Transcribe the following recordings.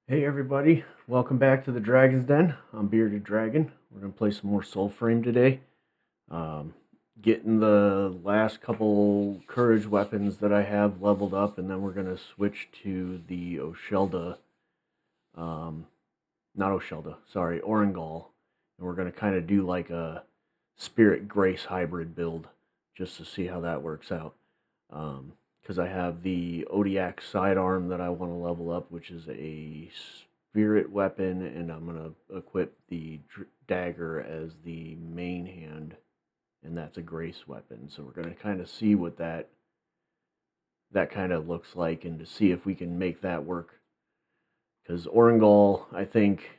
Hey everybody, welcome back to the Dragon's Den. I'm Bearded Dragon. We're going to play some more Soulframe today. Um, Getting the last couple courage weapons that I have leveled up, and then we're going to switch to the Oshelda, not Oshelda, sorry, Orengal. And we're going to kind of do like a Spirit Grace hybrid build just to see how that works out. Because I have the Odiak sidearm that I want to level up, which is a spirit weapon, and I'm going to equip the dagger as the main hand, and that's a grace weapon. So we're going to kind of see what that kind of looks like, and to see if we can make that work. Because Orengal, I think,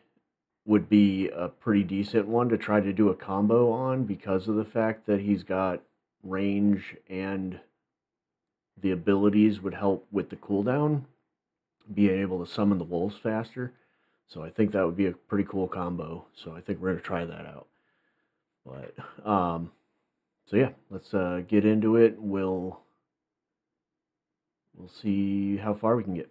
would be a pretty decent one to try to do a combo on, because of the fact that he's got range and the abilities would help with the cooldown, being able to summon the wolves faster. So I think that would be a pretty cool combo. So I think we're going to try that out. But, so yeah, let's get into it. We'll see how far we can get.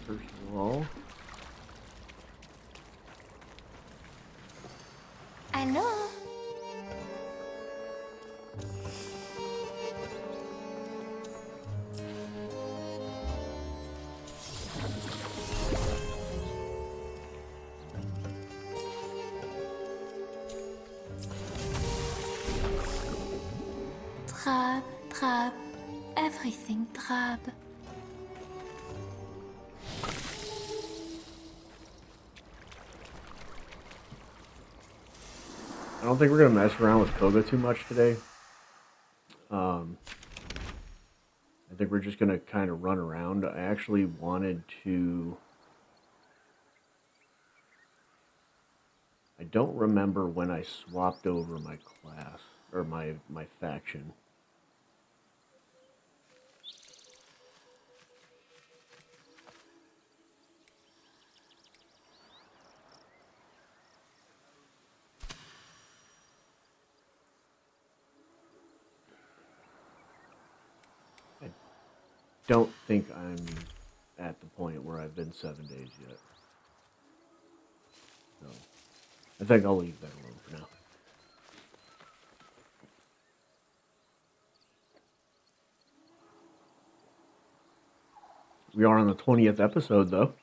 First of all, I know. Drab, everything drab. I don't think we're going to mess around with Koga too much today. I think we're just going to kind of run around. I actually wanted to... I don't remember when I swapped over my class, or my faction. I don't think I'm at the point where I've been 7 days yet. So I think I'll leave that alone for now. We are on the 20th episode, though.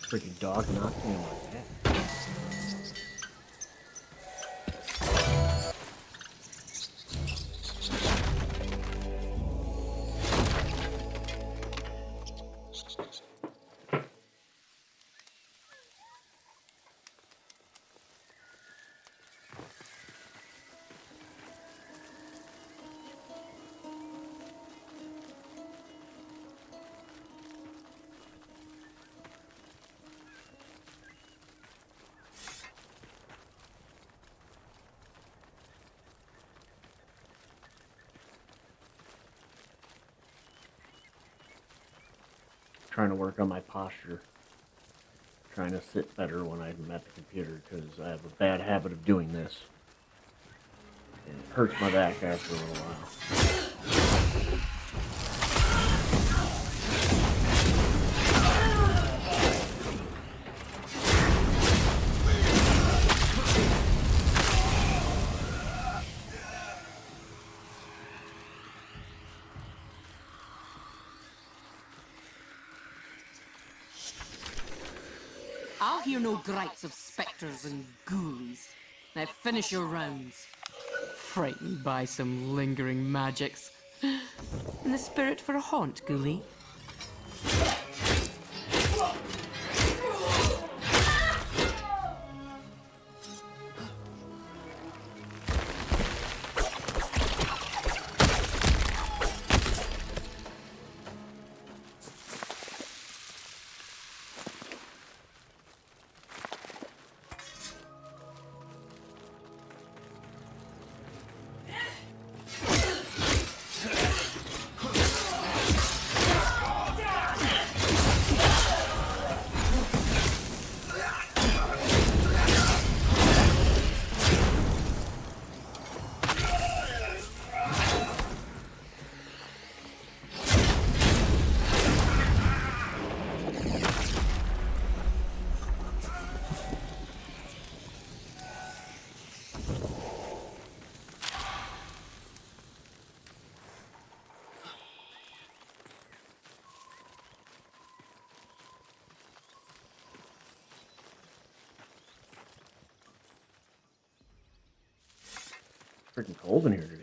Freaking dog knocked me on my head. Trying to work on my posture. Trying to sit better when I'm at the computer, because I have a bad habit of doing this. And it hurts my back after a little while. I'll hear no gripes of spectres and ghoulies. Now finish your rounds. Frightened by some lingering magics. In the spirit for a haunt, ghoulie? Freaking cold in here today.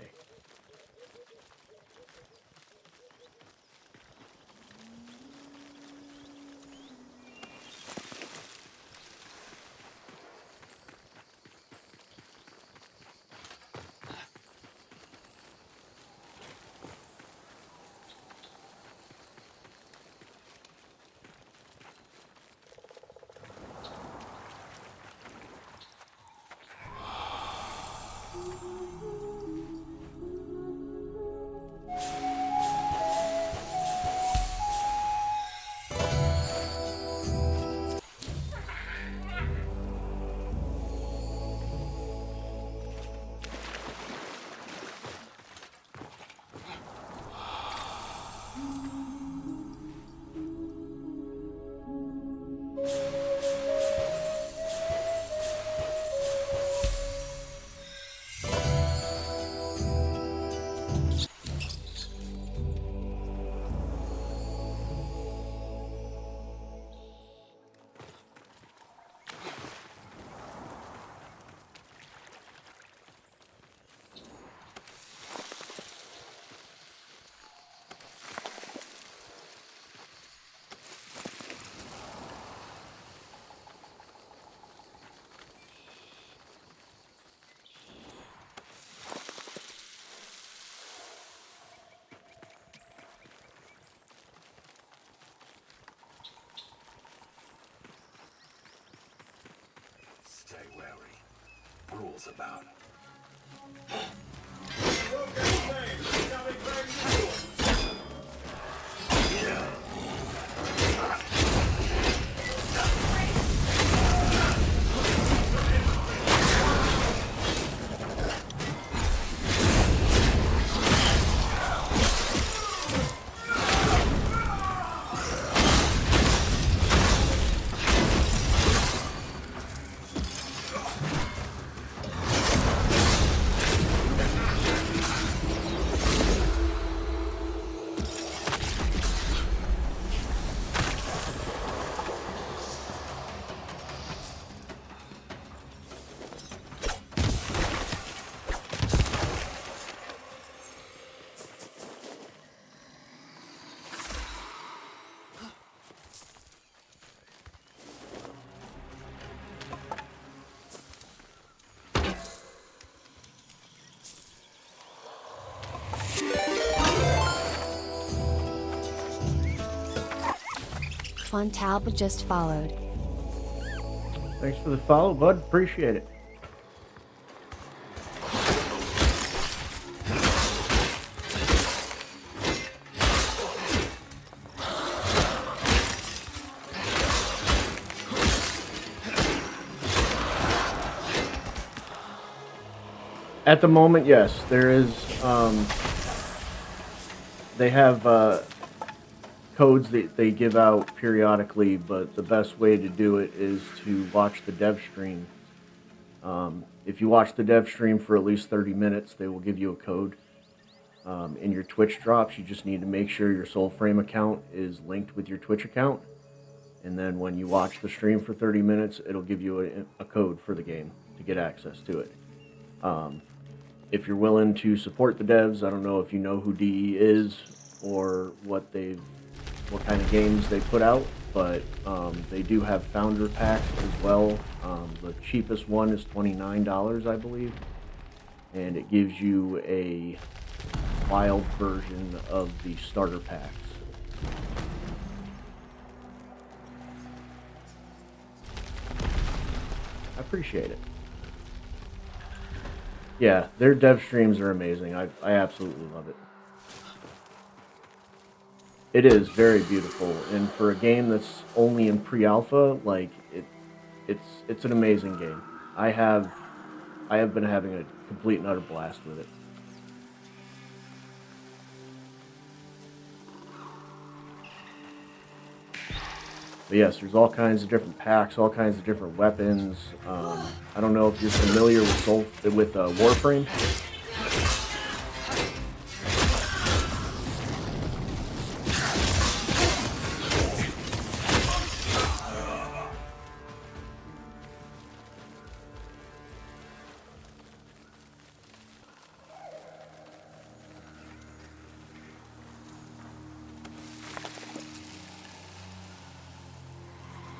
Stay wary. Rules about. Fontalba just followed. Thanks for the follow, bud. Appreciate it. At the moment, yes, there is. They have codes that they give out periodically, but the best way to do it is to watch the dev stream. If you watch the dev stream for at least 30 minutes, they will give you a code. In your Twitch drops, you just need to make sure your Soulframe account is linked with your Twitch account. And then when you watch the stream for 30 minutes, it'll give you a code for the game to get access to it. If you're willing to support the devs, I don't know if you know who DE is or what kind of games they put out, but they do have founder packs as well. The cheapest one is $29, I believe, and it gives you a wild version of the starter packs. I appreciate it. Yeah, their dev streams are amazing. I absolutely love it. It is very beautiful, and for a game that's only in pre-alpha, like it's an amazing game. I have been having a complete and utter blast with it. But yes, there's all kinds of different packs, all kinds of different weapons. I don't know if you're familiar with Warframe.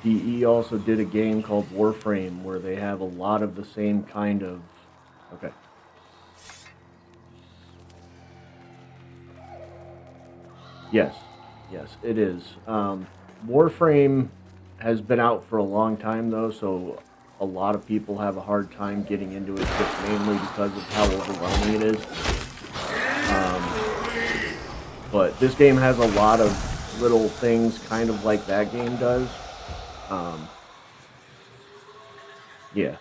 DE also did a game called Warframe where they have a lot of the same kind of... Okay. Yes, it is. Warframe has been out for a long time though, so a lot of people have a hard time getting into it, just mainly because of how overwhelming it is. But this game has a lot of little things kind of like that game does. Yeah.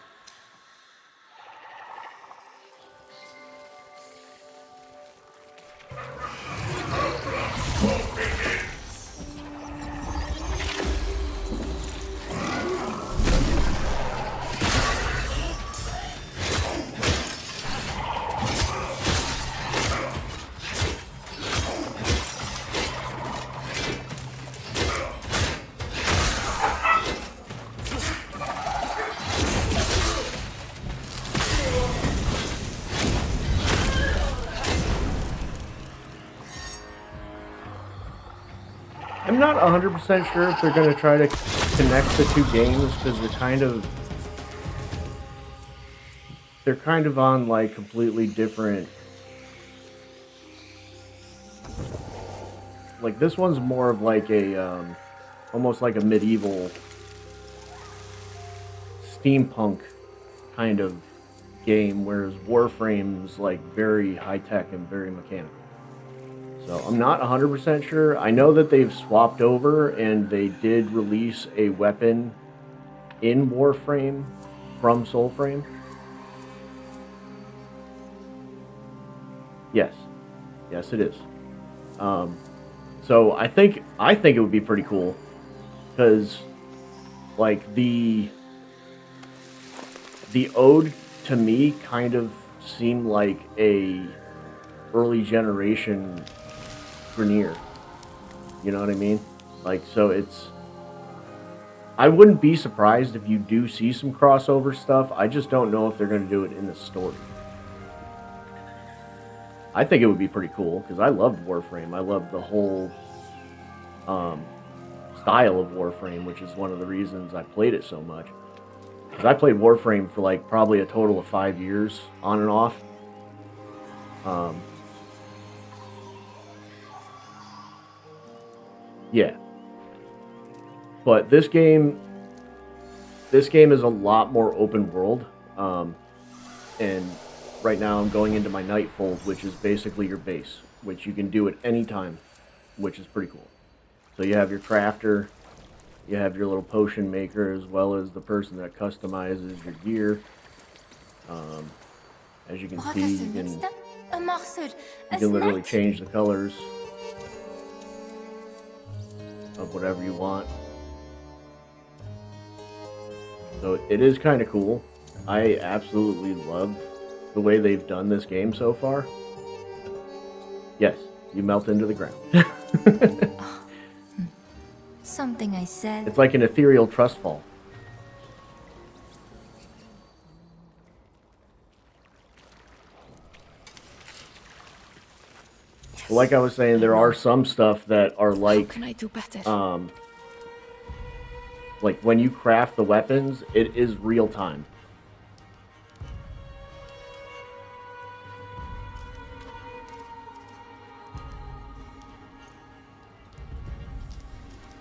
I'm not 100% sure if they're going to try to connect the two games, because they're kind of on like completely different. Like this one's more of like a almost like a medieval steampunk kind of game, whereas Warframe's like very high tech and very mechanical. So I'm not 100% sure. I know that they've swapped over and they did release a weapon in Warframe from Soulframe. Yes, it is. So I think it would be pretty cool, because like the ode to me kind of seemed like a early generation Grenier. You know what I mean? Like, so I wouldn't be surprised if you do see some crossover stuff. I just don't know if they're going to do it in the story. I think it would be pretty cool, because I loved Warframe. I loved the whole style of Warframe, which is one of the reasons I played it so much. Because I played Warframe for like probably a total of 5 years, on and off. Yeah. But this game is a lot more open world. And right now I'm going into my Nightfold, which is basically your base, which you can do at any time, which is pretty cool. So you have your crafter, you have your little potion maker, as well as the person that customizes your gear. As you can see, you can literally change the colors of whatever you want. So it is kind of cool. I absolutely love the way they've done this game so far. Yes, you melt into the ground. something I said. It's like an ethereal trust fall. But like I was saying, there are some stuff that are like, How can I do better? like when you craft the weapons, it is real time.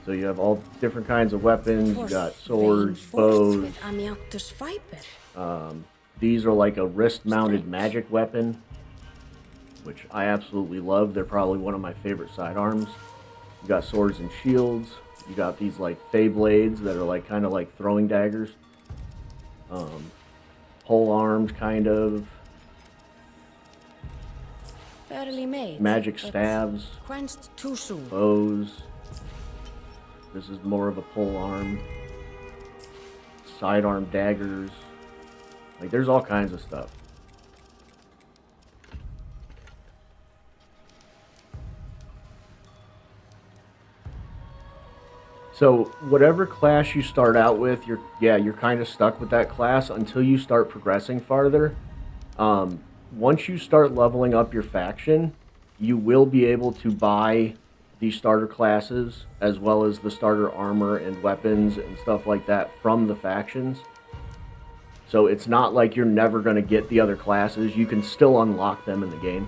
So you have all different kinds of weapons. You got swords, bows. With Amiactus viper. These are like a wrist-mounted magic weapon, which I absolutely love. They're probably one of my favorite sidearms. You got swords and shields. You got these like fey blades that are like kind of like throwing daggers. Pole arms, kind of. Fairly made. Magic but staves. quenched too soon. Bows. This is more of a pole arm. Sidearm daggers. Like, there's all kinds of stuff. So, whatever class you start out with, you're kind of stuck with that class until you start progressing farther. Once you start leveling up your faction, you will be able to buy the starter classes as well as the starter armor and weapons and stuff like that from the factions. So it's not like you're never going to get the other classes. You can still unlock them in the game.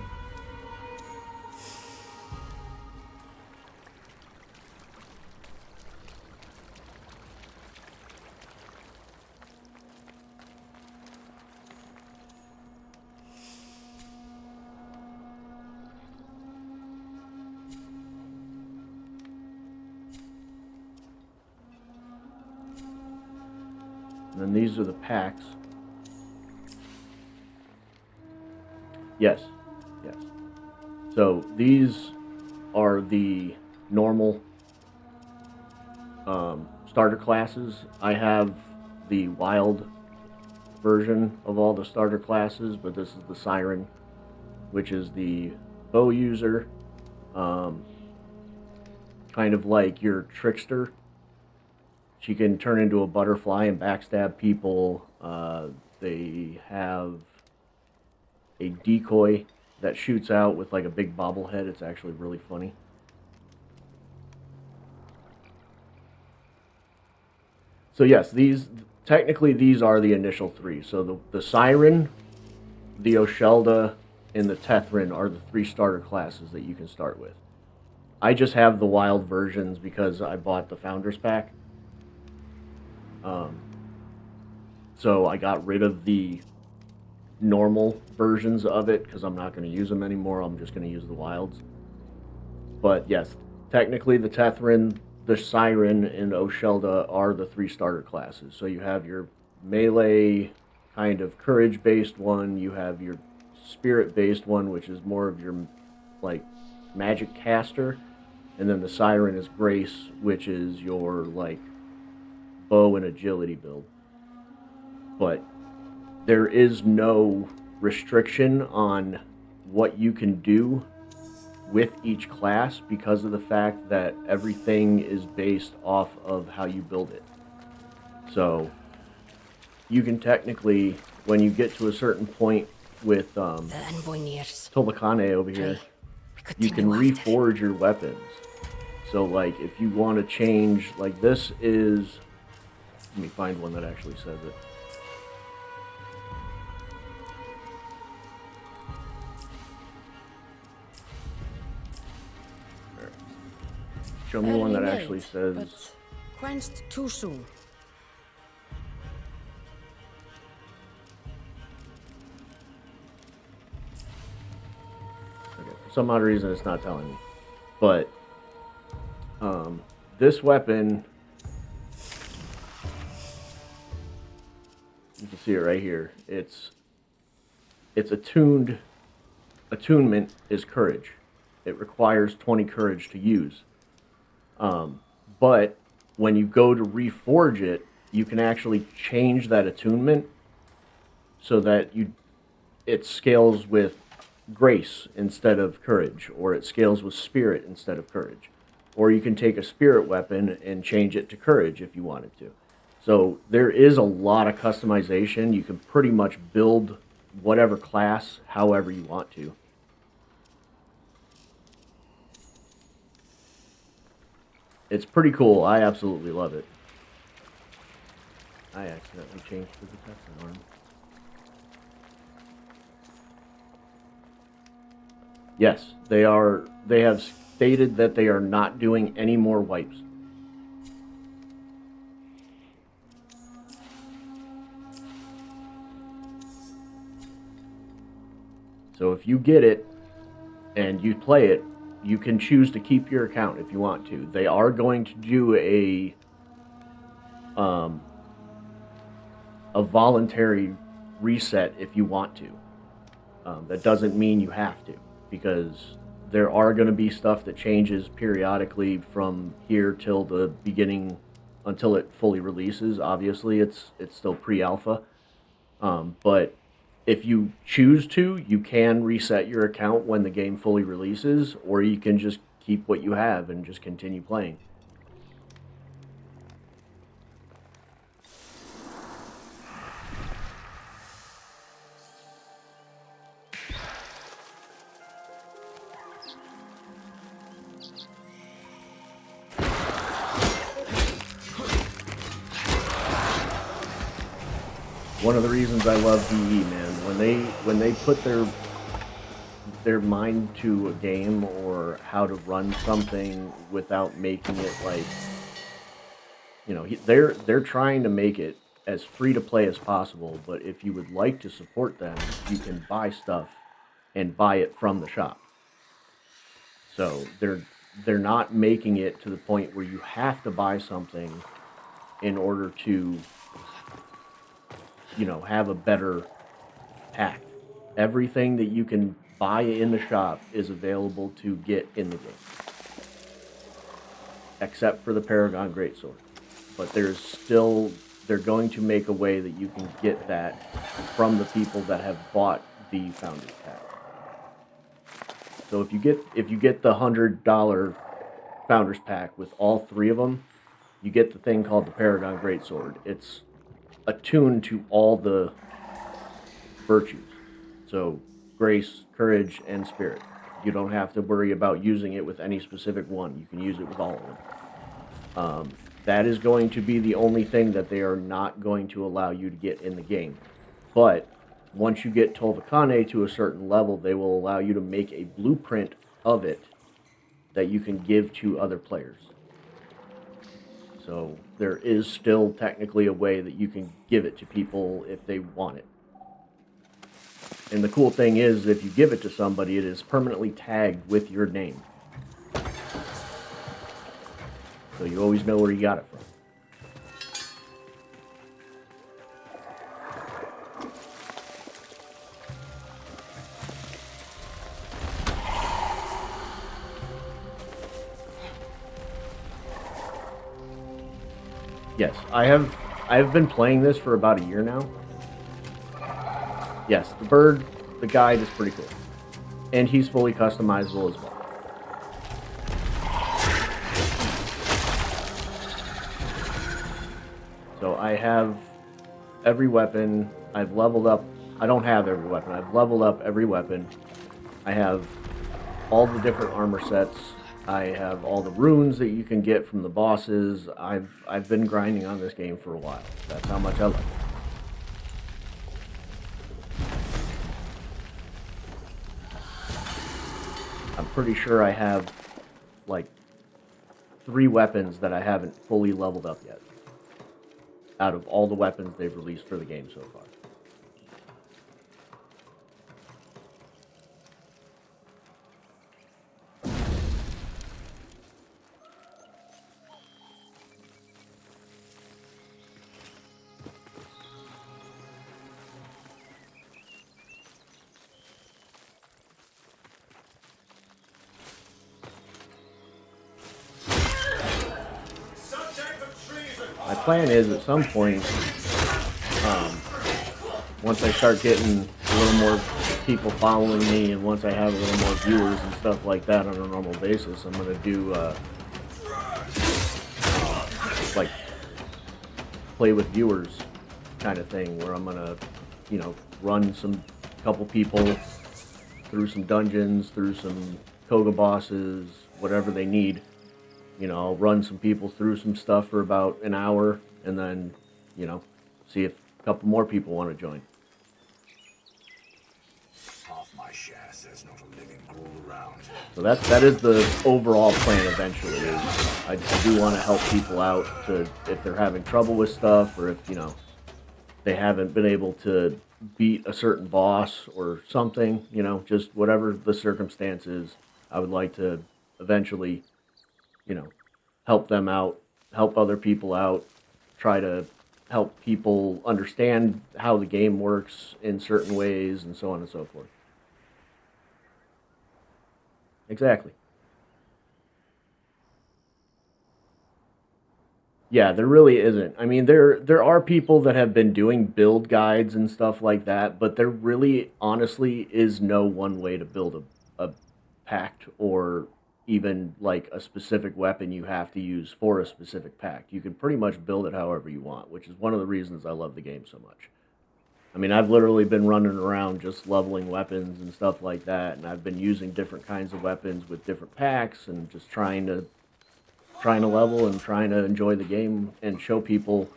And then these are the packs. Yes, yes. So these are the normal starter classes. I have the wild version of all the starter classes, but this is the Siren, which is the bow user, kind of like your trickster. She can turn into a butterfly and backstab people. They have a decoy that shoots out with like a big bobblehead. It's actually really funny. So yes, technically these are the initial three. So the Siren, the Oshelda, and the Tethrin are the three starter classes that you can start with. I just have the wild versions because I bought the Founders Pack. So I got rid of the normal versions of it because I'm not going to use them anymore. I'm just going to use the wilds. But yes, technically the Tethrin, the Siren, and Oshelda are the three starter classes. So you have your melee kind of courage-based one. You have your spirit-based one, which is more of your like magic caster. And then the Siren is Grace, which is your like bow and agility build. But there is no restriction on what you can do with each class because of the fact that everything is based off of how you build it. So you can technically, when you get to a certain point with Tolakane over here, you can reforge your weapons. So like if you want to change, like this is, let me find one that actually says it. Show me one that actually says. Quenched too soon. Okay, for some odd reason it's not telling me. But this weapon, you can see it right here. It's attuned. Attunement is courage. It requires 20 courage to use. But when you go to reforge it, you can actually change that attunement so that it scales with grace instead of courage, or it scales with spirit instead of courage, or you can take a spirit weapon and change it to courage if you wanted to. So there is a lot of customization. You can pretty much build whatever class however you want to. It's pretty cool. I absolutely love it. I accidentally changed the detector arm. Yes, they are. They have stated that they are not doing any more wipes. So if you get it and you play it, you can choose to keep your account if you want to. They are going to do a voluntary reset if you want to. That doesn't mean you have to, because there are going to be stuff that changes periodically from here till the beginning, until it fully releases. Obviously, it's still pre-alpha, but if you choose to, you can reset your account when the game fully releases, or you can just keep what you have and just continue playing. One of the reasons I love DE, man, when they put their mind to a game or how to run something without making it like, you know, they're trying to make it as free to play as possible. But if you would like to support them, you can buy stuff and buy it from the shop. So they're not making it to the point where you have to buy something in order to, you know, have a better pack. Everything that you can buy in the shop is available to get in the game, except for the Paragon Greatsword. But they're going to make a way that you can get that from the people that have bought the Founders Pack. So if you get the $100 Founders Pack with all three of them, you get the thing called the Paragon Greatsword. It's attuned to all the virtues. So grace, courage, and spirit. You don't have to worry about using it with any specific one. You can use it with all of them. That is going to be the only thing that they are not going to allow you to get in the game. But once you get Tolvakane to a certain level, they will allow you to make a blueprint of it that you can give to other players. So there is still technically a way that you can give it to people if they want it. And the cool thing is, if you give it to somebody, it is permanently tagged with your name. So you always know where you got it from. Yes, I've been playing this for about a year now. Yes, the guide is pretty cool. And he's fully customizable as well. So I have every weapon. I've leveled up. I don't have every weapon. I've leveled up every weapon. I have all the different armor sets. I have all the runes that you can get from the bosses. I've been grinding on this game for a while. That's how much I love it. I'm pretty sure I have like 3 weapons that I haven't fully leveled up yet, out of all the weapons they've released for the game so far. My plan is at some point, once I start getting a little more people following me, and once I have a little more viewers and stuff like that on a normal basis, I'm going to do like play with viewers kind of thing, where I'm gonna, you know, run some couple people through some dungeons, through some Koga bosses, whatever they need. You know, I'll run some people through some stuff for about an hour, and then, you know, see if a couple more people want to join. Half my shares, there's not a living ghoul around. So that is the overall plan eventually. Is I do want to help people out to, if they're having trouble with stuff, or if, you know, they haven't been able to beat a certain boss or something, you know, just whatever the circumstance is, I would like to eventually, you know, help them out, help other people out, try to help people understand how the game works in certain ways, and so on and so forth. Exactly. Yeah, there really isn't. I mean, there are people that have been doing build guides and stuff like that, but there really, honestly, is no one way to build a pact, or even like a specific weapon you have to use for a specific pact. You can pretty much build it however you want, which is one of the reasons I love the game so much. I mean, I've literally been running around just leveling weapons and stuff like that, and I've been using different kinds of weapons with different packs, and just trying to level and trying to enjoy the game and show people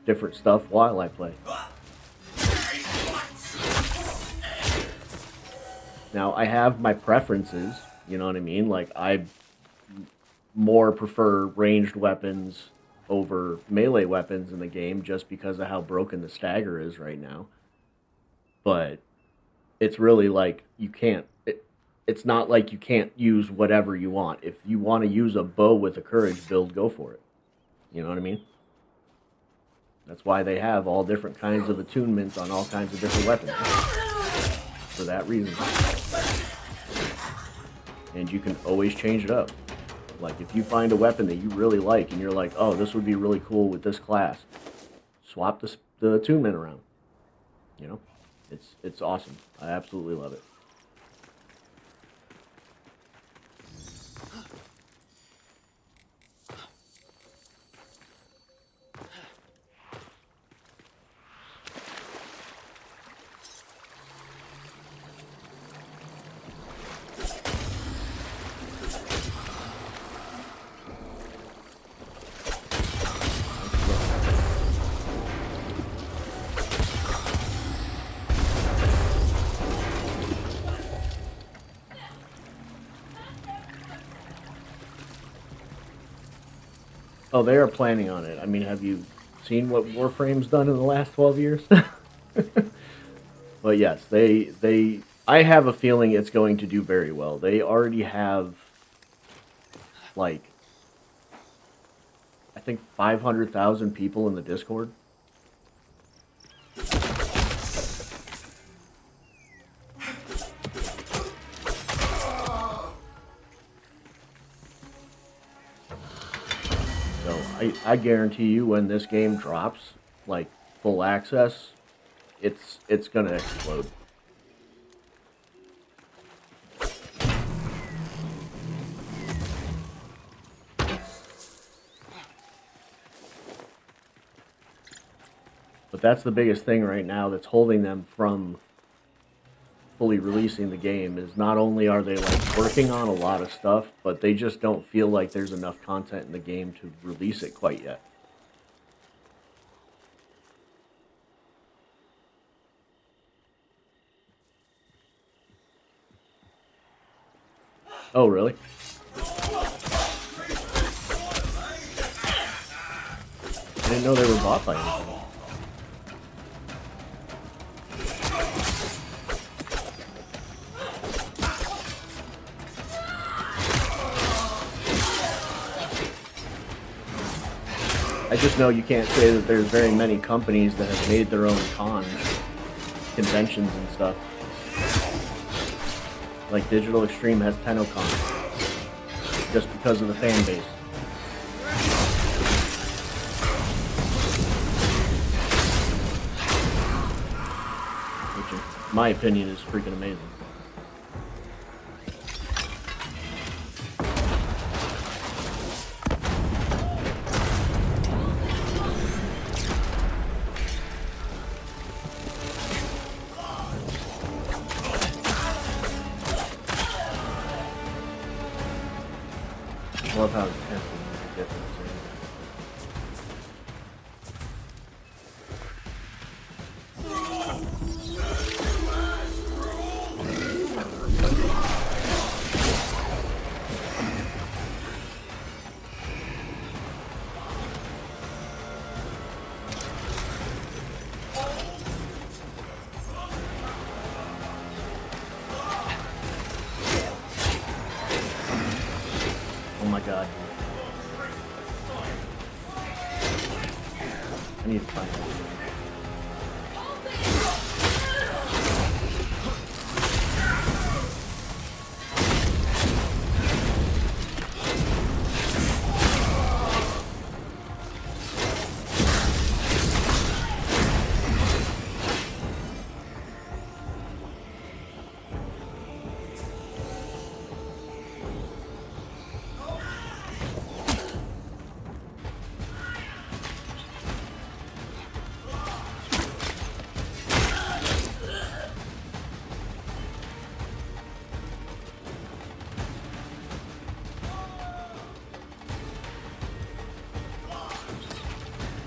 different stuff while I play. Now, I have my preferences, you know what I mean? Like, I more prefer ranged weapons over melee weapons in the game, just because of how broken the stagger is right now. But it's really like, you can't, it's not like you can't use whatever you want. If you want to use a bow with a courage build, go for it. You know what I mean? That's why they have all different kinds of attunements on all kinds of different weapons. For that reason. And you can always change it up. Like, if you find a weapon that you really like, and you're like, oh, this would be really cool with this class, swap the attunement around. You know? It's awesome. I absolutely love it. Oh, they are planning on it. I mean, have you seen what Warframe's done in the last 12 years? But yes, I have a feeling it's going to do very well. They already have, like, I think 500,000 people in the Discord. I guarantee you, when this game drops, like, full access, it's gonna explode. But that's the biggest thing right now that's holding them from fully releasing the game, is not only are they, like, working on a lot of stuff, but they just don't feel like there's enough content in the game to release it quite yet. Oh, really? I didn't know they were bought by anything. I just know you can't say that there's very many companies that have made their own cons, conventions and stuff. Like Digital Extreme has TennoCon, just because of the fan base. Which, in my opinion, is freaking amazing. I love how intense the difference is. Oh my god. I need to find that.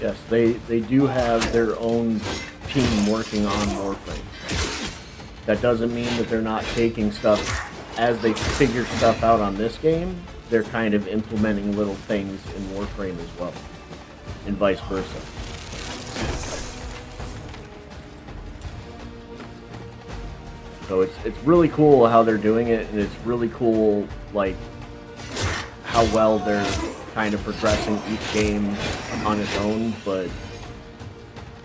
Yes, they do have their own team working on Warframe. That doesn't mean that they're not taking stuff as they figure stuff out on this game. They're kind of implementing little things in Warframe as well, and vice versa. So it's really cool how they're doing it, and it's really cool like how well they're kind of progressing each game on its own, but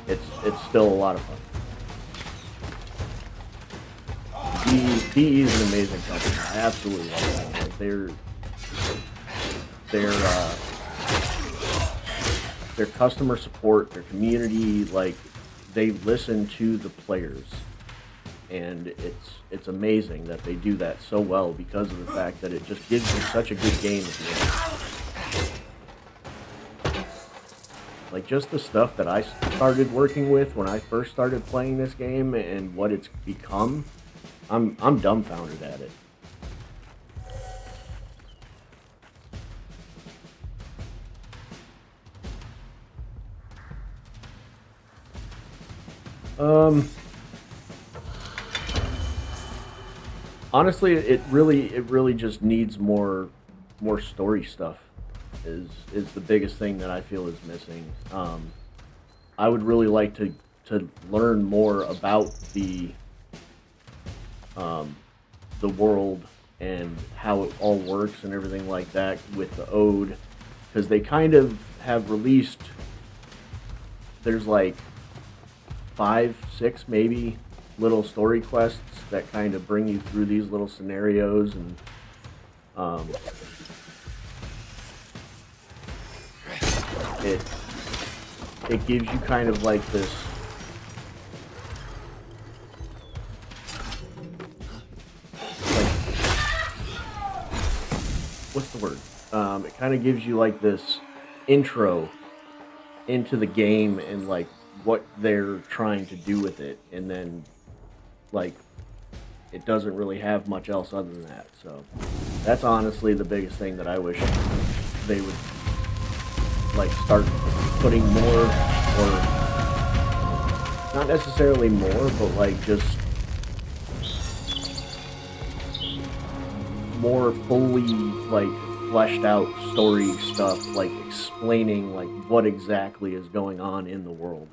it's still a lot of fun. BE is an amazing company. I absolutely love them. Like their customer support, their community, like they listen to the players, and it's amazing that they do that so well because of the fact that it just gives you such a good game at the end. Like just the stuff that I started working with when I first started playing this game and what it's become, I'm dumbfounded at it. Honestly, it really just needs more story stuff. Is the biggest thing that I feel is missing. I would really like to learn more about the world and how it all works and everything like that with the Ode, because they kind of have released. There's like 5, 6 maybe little story quests that kind of bring you through these little scenarios, and it gives you kind of like this like what's the word? It kind of gives you like this intro into the game and like what they're trying to do with it, and then like it doesn't really have much else other than that. So that's honestly the biggest thing that I wish they would like start putting more, or not necessarily more, but like just more fully like fleshed out story stuff, like explaining like what exactly is going on in the world.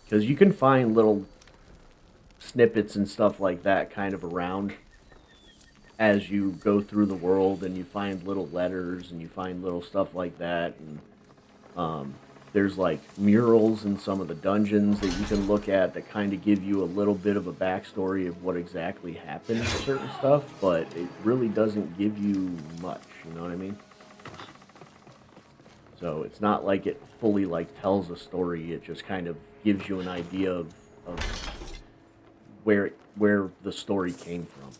Because you can find little snippets and stuff like that kind of around as you go through the world, and you find little letters and you find little stuff like that, and there's like murals in some of the dungeons that you can look at that kind of give you a little bit of a backstory of what exactly happened to certain stuff, but it really doesn't give you much, you know what I mean? So it's not like it fully like tells a story, it just kind of gives you an idea of where the story came from.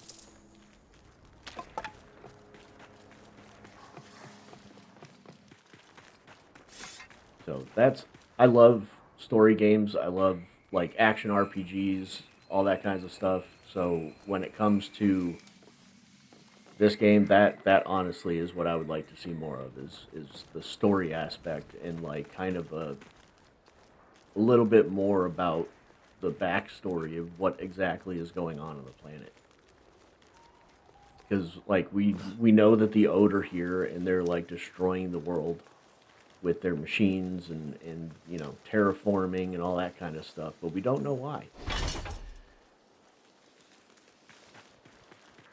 So I love story games. I love like action RPGs, all that kinds of stuff. So when it comes to this game, that honestly is what I would like to see more of, is the story aspect, and like kind of a little bit more about the backstory of what exactly is going on the planet. Because like we know that the Ode are here and they're like destroying the world with their machines and you know, terraforming and all that kind of stuff, but we don't know why.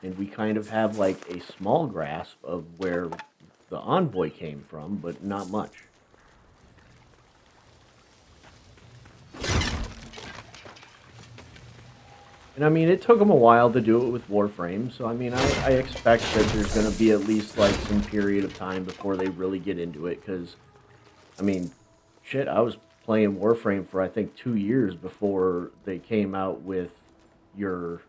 And we kind of have like a small grasp of where the envoy came from, but not much. And I mean, it took them a while to do it with Warframe, so I mean, I expect that there's going to be at least like some period of time before they really get into it, because, I mean, shit, I was playing Warframe for I think 2 years before they came out with your,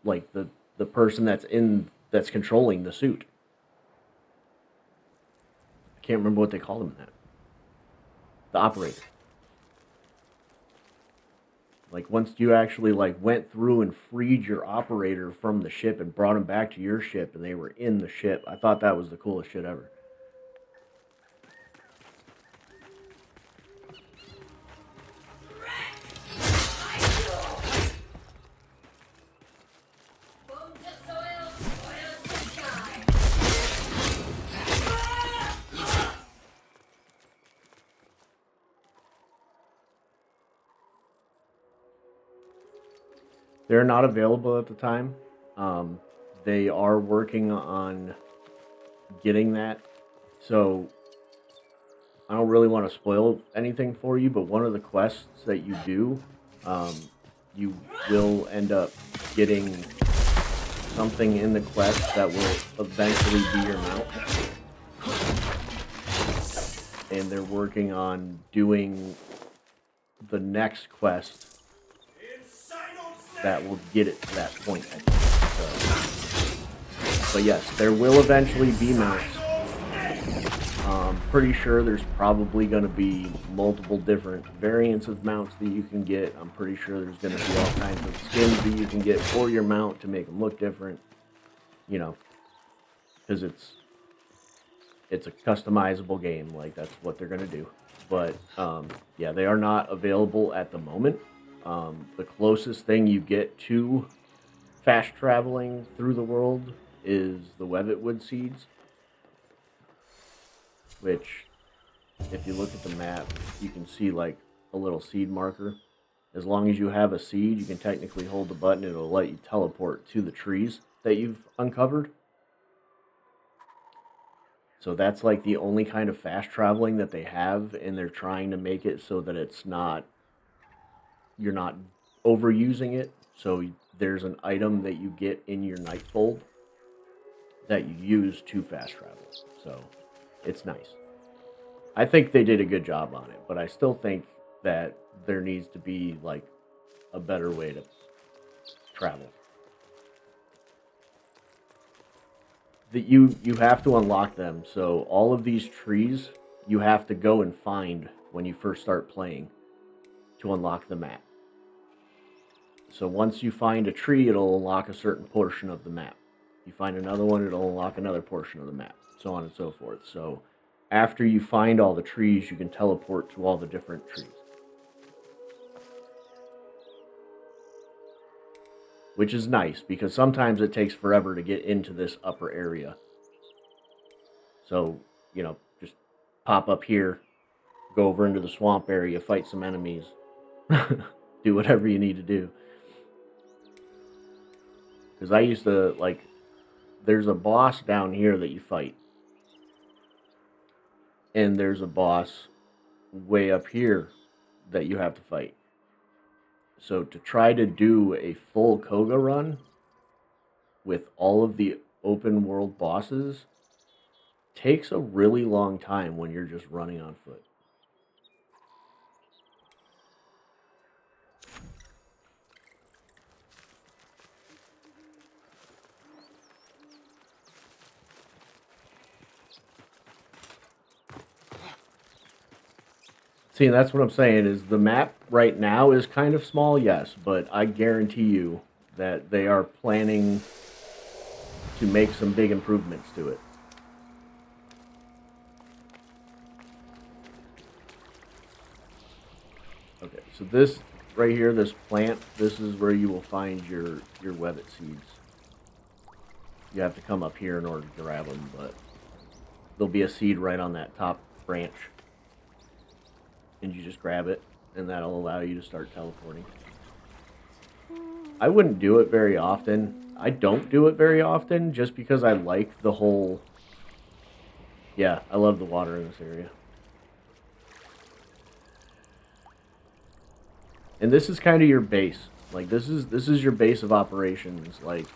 like, the person that's controlling the suit. I can't remember what they called him in that. The operator. Like, once you actually, like, went through and freed your operator from the ship and brought him back to your ship and they were in the ship, I thought that was the coolest shit ever. They're not available at the time. They are working on getting that. So I don't really want to spoil anything for you, but one of the quests that you do, you will end up getting something in the quest that will eventually be your mount. And they're working on doing the next quest that will get it to that point, I think. So, but yes, there will eventually be mounts. Pretty sure there's probably going to be multiple different variants of mounts that you can get. I'm pretty sure there's going to be all kinds of skins that you can get for your mount to make them look different. You know, because it's a customizable game. Like, that's what they're going to do. But yeah, they are not available at the moment. The closest thing you get to fast traveling through the world is the Webbitwood seeds, which, if you look at the map, you can see like a little seed marker. As long as you have a seed, you can technically hold the button, it'll let you teleport to the trees that you've uncovered. So that's like the only kind of fast traveling that they have, and they're trying to make it so that it's not, you're not overusing it. So there's an item that you get in your Nightfold that you use to fast travel. So it's nice. I think they did a good job on it, but I still think that there needs to be like a better way to travel. That you have to unlock them. So all of these trees you have to go and find when you first start playing to unlock the map. So once you find a tree, it'll unlock a certain portion of the map. You find another one, it'll unlock another portion of the map, so on and so forth. So after you find all the trees, you can teleport to all the different trees. Which is nice, because sometimes it takes forever to get into this upper area. So, you know, just pop up here, go over into the swamp area, fight some enemies, do whatever you need to do. Because I used to, like, there's a boss down here that you fight. And there's a boss way up here that you have to fight. So to try to do a full Koga run with all of the open world bosses takes a really long time when you're just running on foot. See, that's what I'm saying, is the map right now is kind of small, yes, but I guarantee you that they are planning to make some big improvements to it. Okay, so this right here, this plant, this is where you will find your webbit seeds. You have to come up here in order to grab them, but there'll be a seed right on that top branch. And you just grab it, and that'll allow you to start teleporting. I wouldn't do it very often. I don't do it very often just because I like the whole... Yeah, I love the water in this area. And this is kind of your base. Like, this is your base of operations. Like,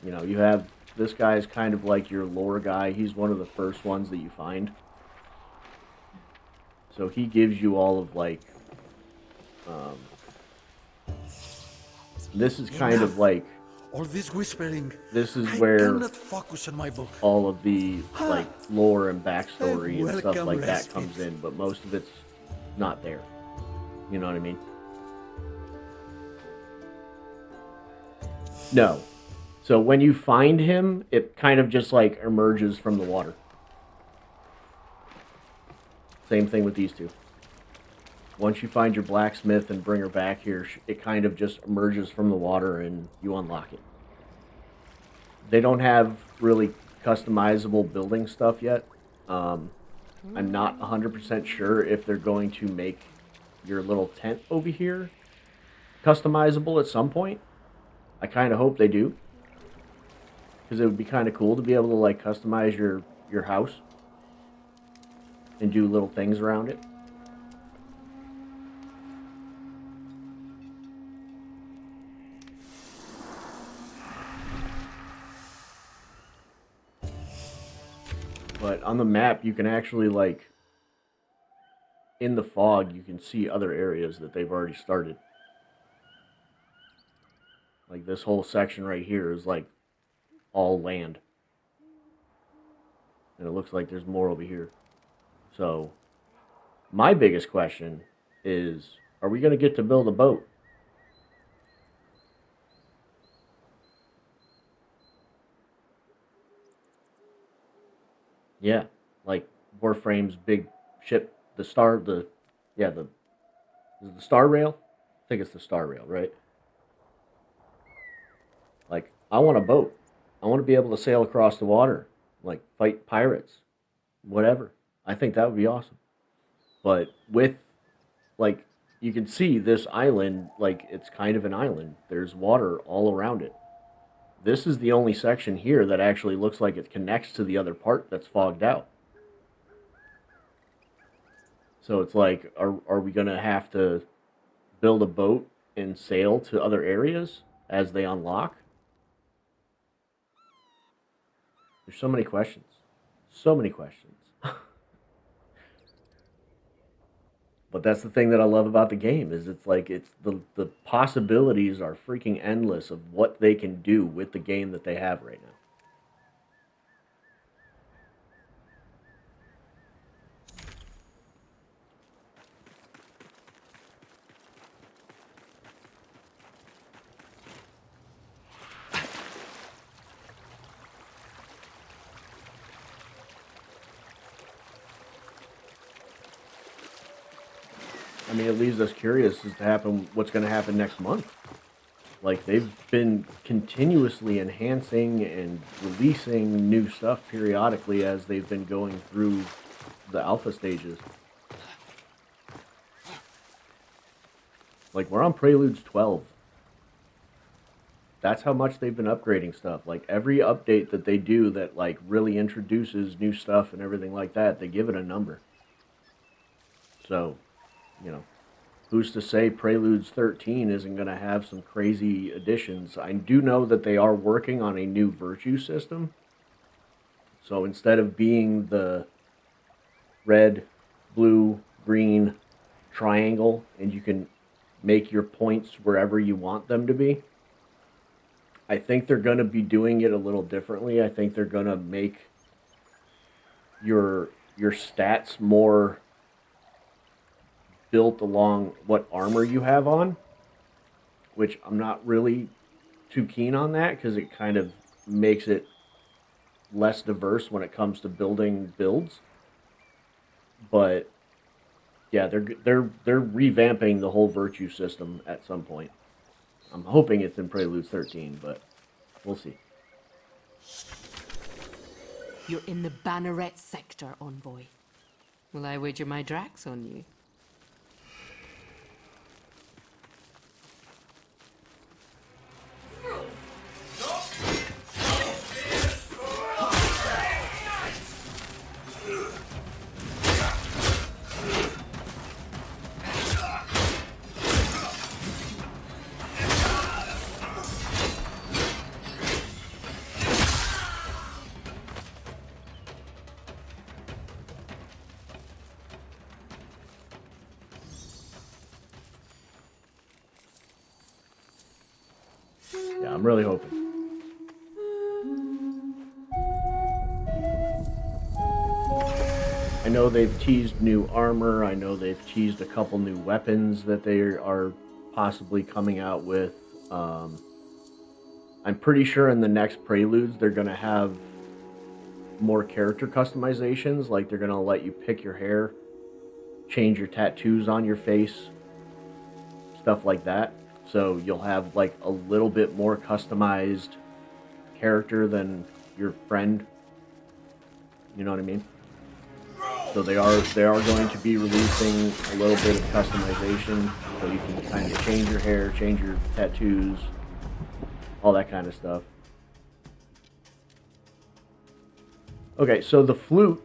you know, you have... This guy is kind of like your lore guy. He's one of the first ones that you find. So he gives you all of, like... this is kind of like... All this whispering. This is I where cannot focus on my book. all of the, like, lore and backstory and stuff Welcome, like that respite. comes in, but most of it's not there. You know what I mean? No. So when you find him, it kind of just, like, emerges from the water. Same thing with these two. Once you find your blacksmith and bring her back here, it kind of just emerges from the water and you unlock it. They don't have really customizable building stuff yet. I'm not 100% sure if they're going to make your little tent over here customizable at some point. I kind of hope they do. Because it would be kind of cool to be able to, like, customize your house and do little things around it. But on the map, you can actually, like, in the fog, you can see other areas that they've already started. Like, this whole section right here is, like, all land. And it looks like there's more over here. So, my biggest question is, are we going to get to build a boat? Yeah, like Warframe's big ship, is it the Star Rail? I think it's the Star Rail, right? Like, I want a boat. I want to be able to sail across the water, like fight pirates, whatever. I think that would be awesome. But with, like, you can see this island, like, it's kind of an island. There's water all around it. This is the only section here that actually looks like it connects to the other part that's fogged out. So it's like, are we going to have to build a boat and sail to other areas as they unlock? There's so many questions. So many questions. But that's the thing that I love about the game, is it's like, it's the possibilities are freaking endless of what they can do with the game that they have right now. I mean, it leaves us curious as to what's going to happen next month. Like, they've been continuously enhancing and releasing new stuff periodically as they've been going through the alpha stages. Like, we're on Preludes 12. That's how much they've been upgrading stuff. Like, every update that they do that, like, really introduces new stuff and everything like that, they give it a number. So, you know, who's to say Preludes 13 isn't going to have some crazy additions? I do know that they are working on a new virtue system. So instead of being the red, blue, green triangle, and you can make your points wherever you want them to be, I think they're going to be doing it a little differently. I think they're going to make your stats more built along what armor you have on, which I'm not really too keen on that because it kind of makes it less diverse when it comes to building builds. But yeah, they're revamping the whole virtue system at some point. I'm hoping it's in Prelude 13, but we'll see. You're in the Banneret sector, Envoy. Will I wager my Drax on you? Yeah, I'm really hoping. I know they've teased new armor. I know they've teased a couple new weapons that they are possibly coming out with. I'm pretty sure in the next Preludes they're going to have more character customizations. Like they're going to let you pick your hair, change your tattoos on your face, stuff like that. So you'll have like a little bit more customized character than your friend. You know what I mean? So they are going to be releasing a little bit of customization, so you can kind of change your hair, change your tattoos, all that kind of stuff. Okay, so the flute,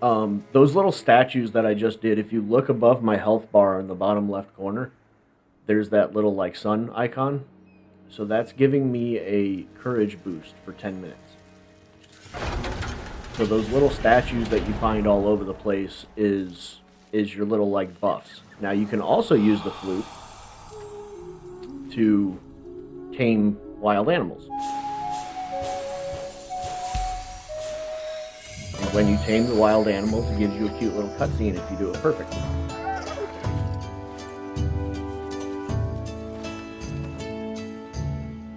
those little statues that I just did, if you look above my health bar in the bottom left corner, there's that little like sun icon. So that's giving me a courage boost for 10 minutes. So those little statues that you find all over the place is your little like buffs. Now you can also use the flute to tame wild animals. And when you tame the wild animals, it gives you a cute little cutscene if you do it perfectly.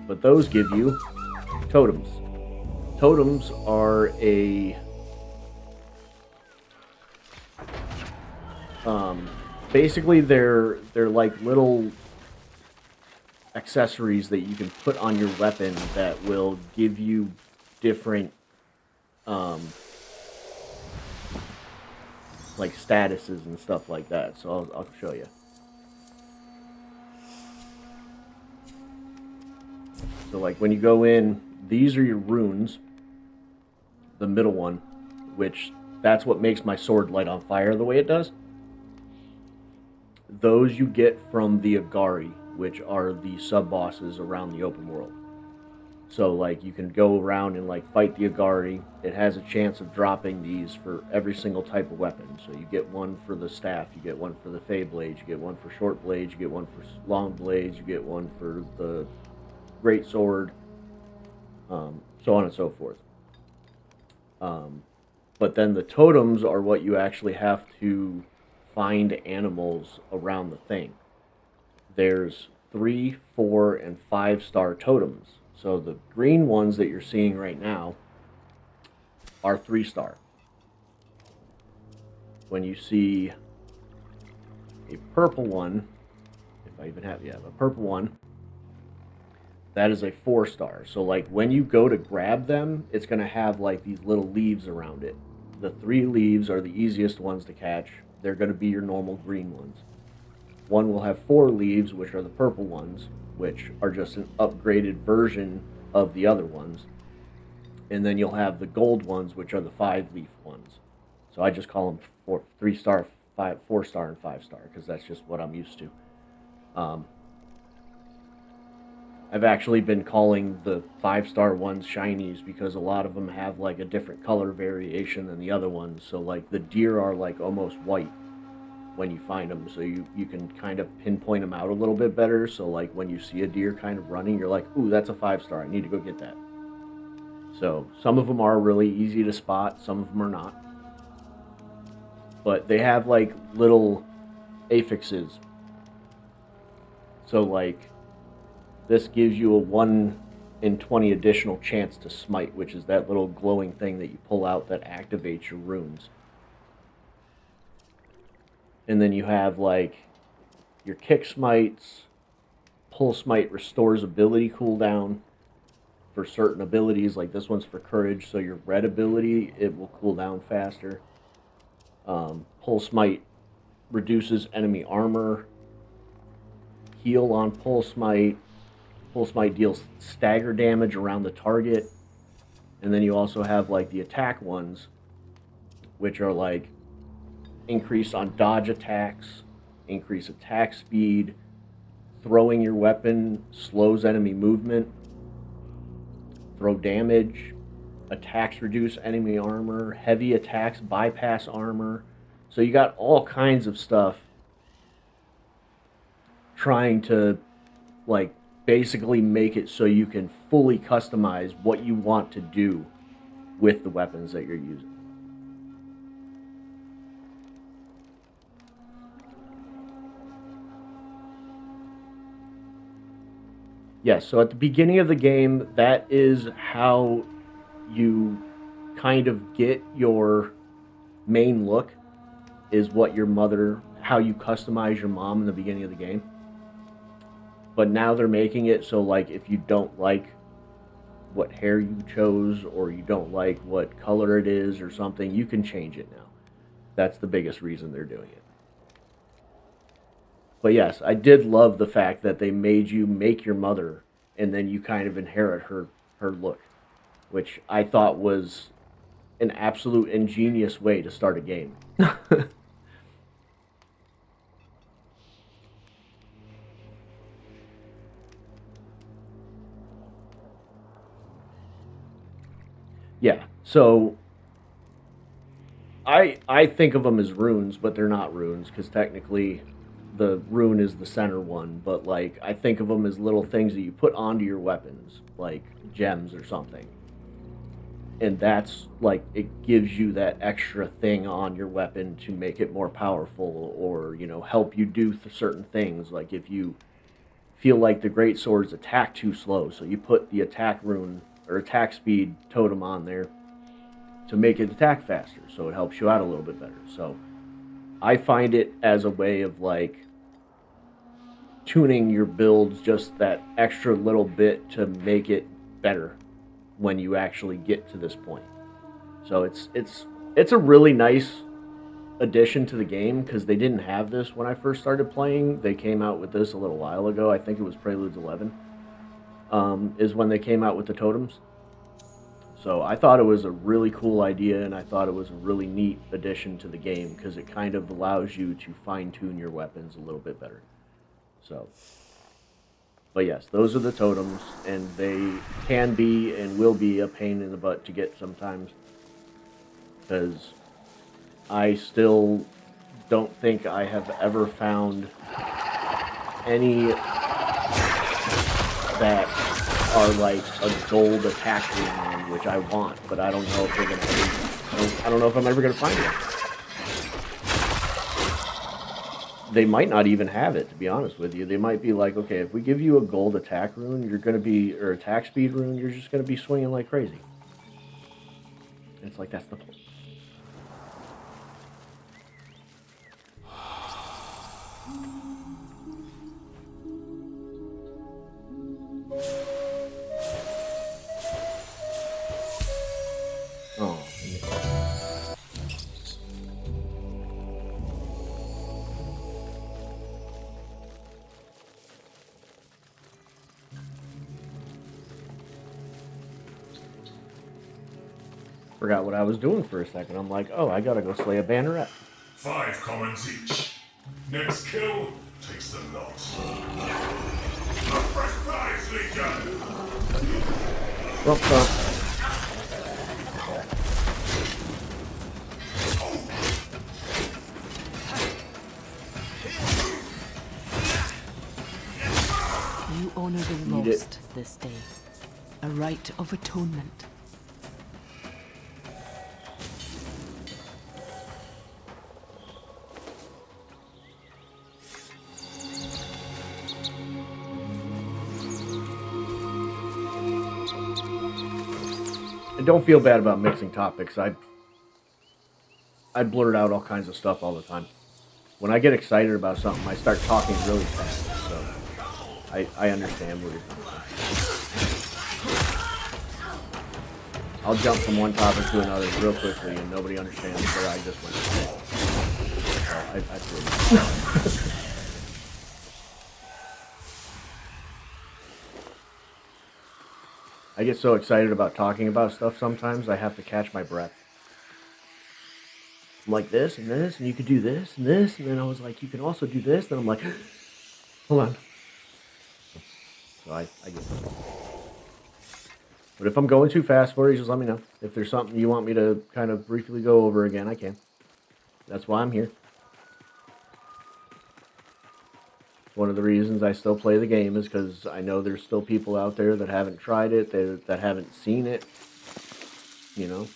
But those give you totems. Totems are basically they're like little accessories that you can put on your weapon that will give you different like statuses and stuff like that. So I'll show you. So like when you go in, these are your runes. The middle one, which that's what makes my sword light on fire the way it does. Those you get from the Agari, which are the sub-bosses around the open world. So like you can go around and like fight the Agari. It has a chance of dropping these for every single type of weapon. So you get one for the staff, you get one for the Fey blades, you get one for short blades, you get one for long blades, you get one for the great sword, so on and so forth. But then the totems are what you actually have to find animals around the thing. There's 3, 4, and 5-star totems. So the green ones that you're seeing right now are 3-star. When you see a purple one, if I even have, a purple one, that is a 4-star. So like when you go to grab them, it's going to have like these little leaves around it. The 3 leaves are the easiest ones to catch. They're going to be your normal green ones. One will have 4 leaves, which are the purple ones, which are just an upgraded version of the other ones. And then you'll have the gold ones, which are the 5-leaf ones. So I just call them 3-star, 4-star, and 5-star, because that's just what I'm used to. I've actually been calling the 5-star ones shinies because a lot of them have like a different color variation than the other ones. So like the deer are like almost white when you find them, so you can kind of pinpoint them out a little bit better. So like when you see a deer kind of running, you're like, ooh, that's a 5-star, I need to go get that. So some of them are really easy to spot, some of them are not. But they have like little affixes. So like this gives you a 1 in 20 additional chance to smite, which is that little glowing thing that you pull out that activates your runes. And then you have like your kick smites. Pull smite restores ability cooldown for certain abilities, like this one's for courage, so your red ability, it will cool down faster. Pull smite reduces enemy armor. Heal on pull smite. Pull smite deals stagger damage around the target. And then you also have like the attack ones, which are like increase on dodge attacks, increase attack speed, throwing your weapon slows enemy movement, throw damage, attacks reduce enemy armor, heavy attacks bypass armor. So you got all kinds of stuff trying to like basically make it so you can fully customize what you want to do with the weapons that you're using. Yes, so at the beginning of the game, that is how you kind of get your main look, is what your mother, how you customize your mom in the beginning of the game. But now they're making it so like if you don't like what hair you chose or you don't like what color it is or something, you can change it now. That's the biggest reason they're doing it. But yes, I did love the fact that they made you make your mother and then you kind of inherit her look, which I thought was an absolute ingenious way to start a game. Yeah, so I think of them as runes, but they're not runes because technically the rune is the center one, but like I think of them as little things that you put onto your weapons, like gems or something. And that's like it gives you that extra thing on your weapon to make it more powerful or, you know, help you do certain things. Like if you feel like the great swords attack too slow, so you put the attack rune or attack speed totem on there to make it attack faster, so it helps you out a little bit better. So I find it as a way of like tuning your builds just that extra little bit to make it better when you actually get to this point. So it's a really nice addition to the game because they didn't have this when I first started playing. They came out with this a little while ago. I think it was Preludes 11 is when they came out with the totems. So I thought it was a really cool idea, and I thought it was a really neat addition to the game because it kind of allows you to fine-tune your weapons a little bit better. So, but yes, those are the totems, and they can be and will be a pain in the butt to get sometimes because I still don't think I have ever found any that are like a gold attack rune, which I want, but I don't know if they're gonna. I don't know if I'm ever gonna find it. They might not even have it, to be honest with you. They might be like, okay, if we give you a gold attack rune, you're gonna be, or attack speed rune, you're just gonna be swinging like crazy. And it's like that's the point. Oh. Forgot what I was doing for a second. I'm like, oh, I gotta go slay a banneret. 5 commons each. Next kill takes the lot. A fresh prize, Legion! Rump thump. You honor the Eat lost this day. A rite of atonement. And don't feel bad about mixing topics. I blurt out all kinds of stuff all the time. When I get excited about something, I start talking really fast. So I understand where you're coming from. I'll jump from one topic to another real quickly, and nobody understands where I just went. So I feel you. I get so excited about talking about stuff sometimes, I have to catch my breath. I'm like this, and you could do this, and this, and then I was like, you can also do this, then I'm like, hold on. So I get it. But if I'm going too fast for you, just let me know. If there's something you want me to kind of briefly go over again, I can. That's why I'm here. One of the reasons I still play the game is because I know there's still people out there that haven't tried it, that haven't seen it, you know.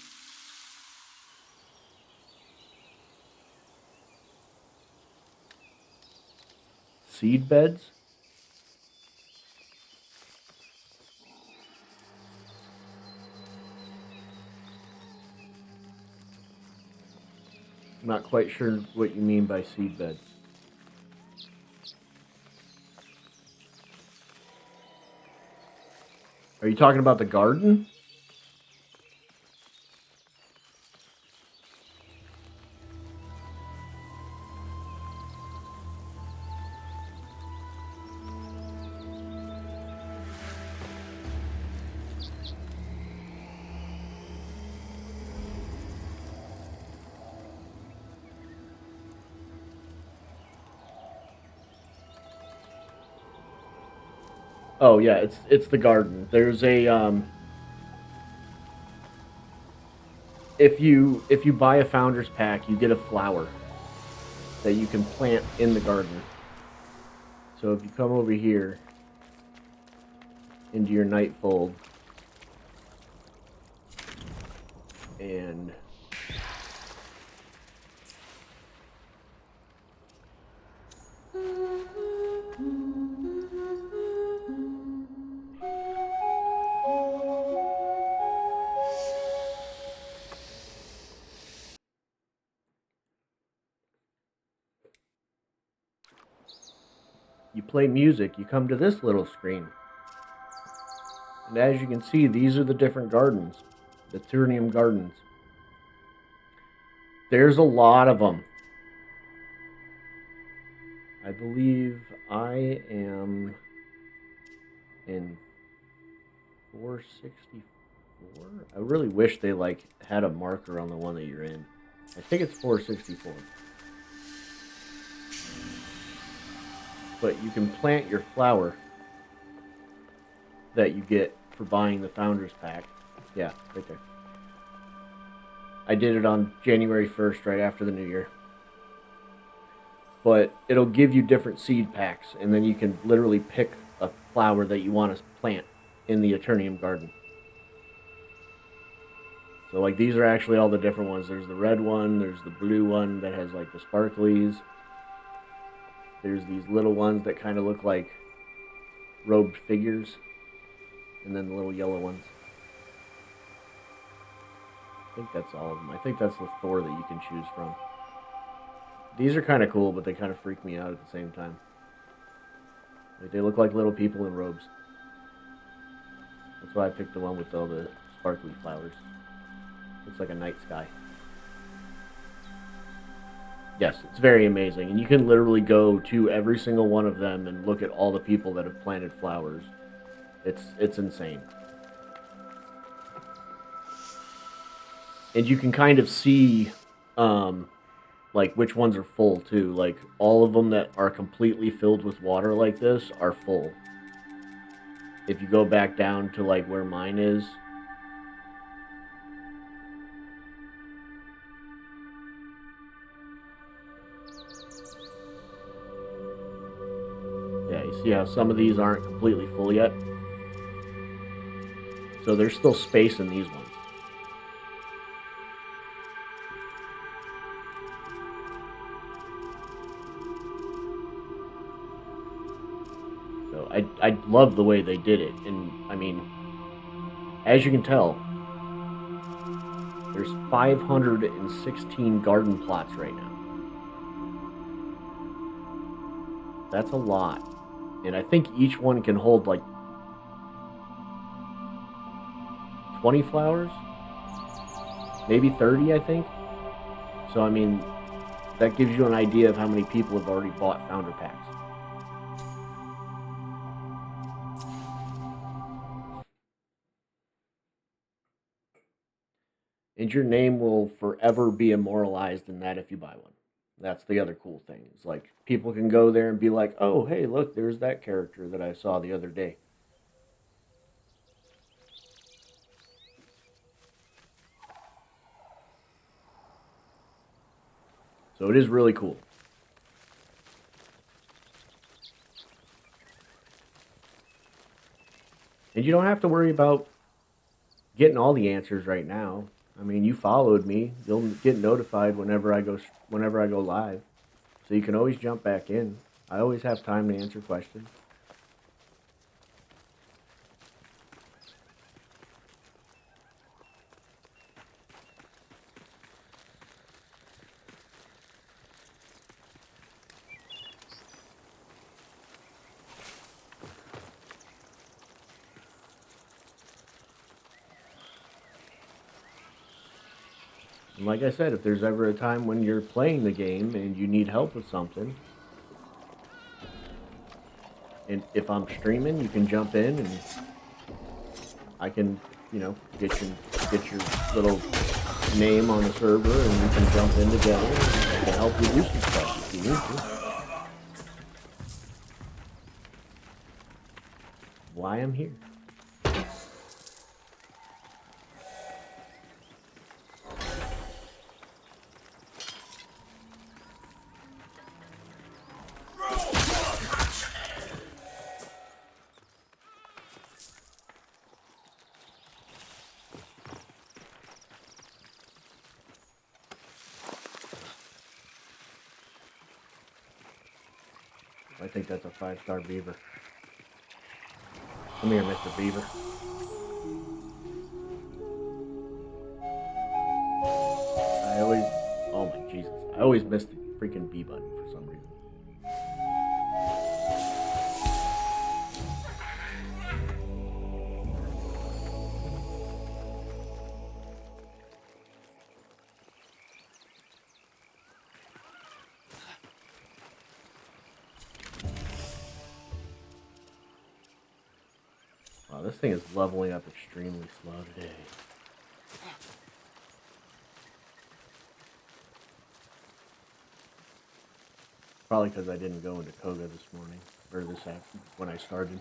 Seed beds? I'm not quite sure what you mean by seed beds. Are you talking about the garden? Oh yeah, it's the garden. There's a if you buy a founder's pack, you get a flower that you can plant in the garden. So if you come over here into your nightfold and you play music, you come to this little screen. And as you can see, these are the different gardens, the Turnium Gardens. There's a lot of them. I believe I am in 464. I really wish they had a marker on the one that you're in. I think it's 464. But you can plant your flower that you get for buying the Founders Pack. Yeah, right there. I did it on January 1st, right after the New Year. But it'll give you different seed packs, and then you can literally pick a flower that you want to plant in the Eternium Garden. So these are actually all the different ones. There's the red one, there's the blue one that has the sparklies. There's these little ones that kind of look like robed figures. And then the little yellow ones. I think that's all of them. I think that's the 4 that you can choose from. These are kind of cool, but they kind of freak me out at the same time. They look like little people in robes. That's why I picked the one with all the sparkly flowers. Looks like a night sky. Yes, it's very amazing. And you can literally go to every single one of them and look at all the people that have planted flowers. It's insane. And you can kind of see which ones are full too. All of them that are completely filled with water like this are full. If you go back down to where mine is, yeah, you see how some of these aren't completely full yet? So there's still space in these ones. I love the way they did it, and I mean, as you can tell, There's 516 garden plots right now. That's a lot. And I think each one can hold like 20 flowers? Maybe 30, I think. So, I mean, that gives you an idea of how many people have already bought founder packs. And your name will forever be immortalized in that if you buy one. That's the other cool thing. It's like people can go there and be like, oh, hey, look, there's that character that I saw the other day. So it is really cool. And you don't have to worry about getting all the answers right now. I mean, you followed me. You'll get notified whenever I go live. So you can always jump back in. I always have time to answer questions. And like I said, if there's ever a time when you're playing the game and you need help with something, and if I'm streaming, you can jump in and I can, get your little name on the server and we can jump in together and I can help you do some stuff if you need to. Why I'm here. I think that's a 5-star beaver. Come here, Mr. Beaver. Oh my Jesus. I always miss the freaking B button for some reason. Wow, this thing is leveling up extremely slow today. Probably because I didn't go into Koga this morning, or when I started.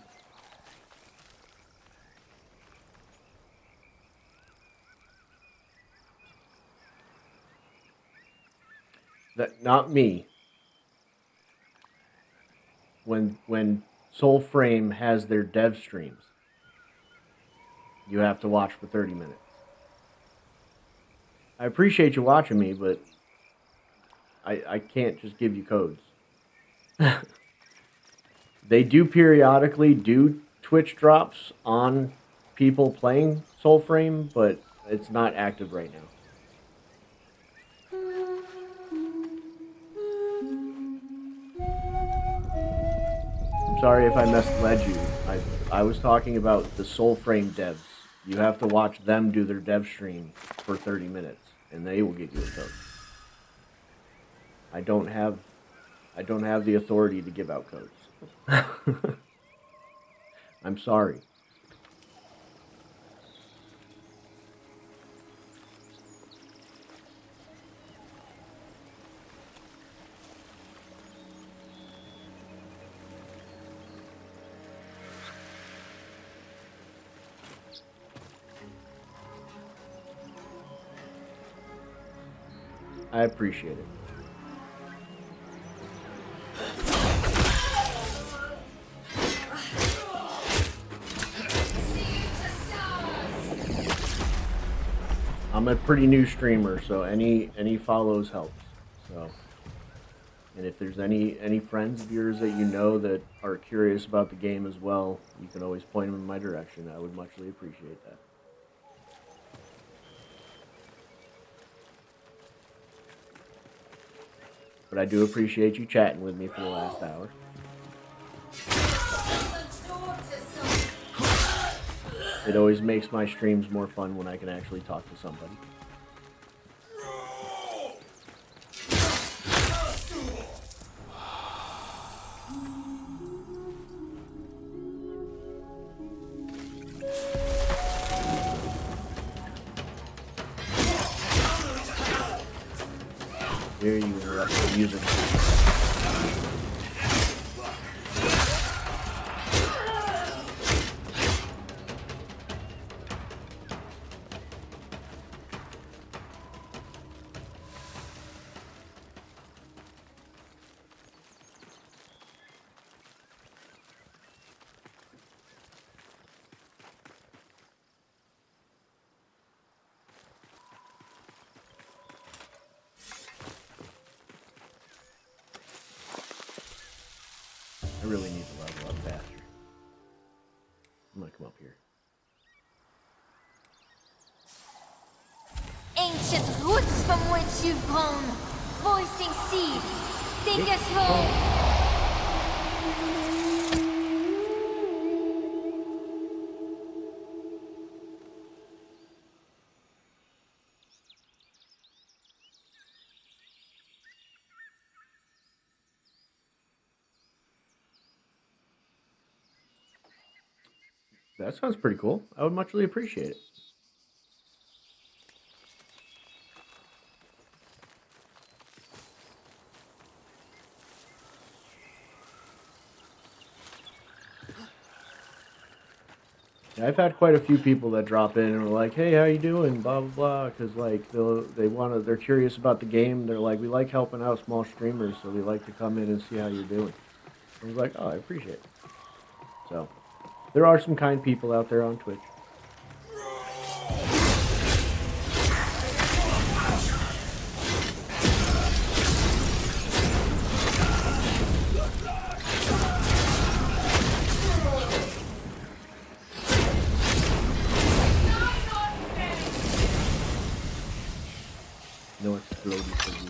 Not me. When Soulframe has their dev streams, you have to watch for 30 minutes. I appreciate you watching me, but I can't just give you codes. They do periodically do Twitch drops on people playing Soulframe, but it's not active right now. I'm sorry if I misled you. I was talking about the Soulframe devs. You have to watch them do their dev stream for 30 minutes, and they will give you a code. I don't have the authority to give out codes. I'm sorry. I appreciate it. I'm a pretty new streamer, so any follows helps. So, and if there's any friends of yours that you know that are curious about the game as well, you can always point them in my direction. I would muchly appreciate that. But I do appreciate you chatting with me for the last hour. It always makes my streams more fun when I can actually talk to somebody. Here you interrupt the music. I really need to level up faster. I'm gonna come up here. Ancient roots from which you've grown, voicing seed, take us home. That sounds pretty cool. I would muchly appreciate it. Yeah, I've had quite a few people that drop in and were like, "Hey, how you doing?" Blah blah blah. Because like they're curious about the game. They're like, "We like helping out small streamers, so we like to come in and see how you're doing." I was like, "Oh, I appreciate it." So there are some kind people out there on Twitch. No exploding for you.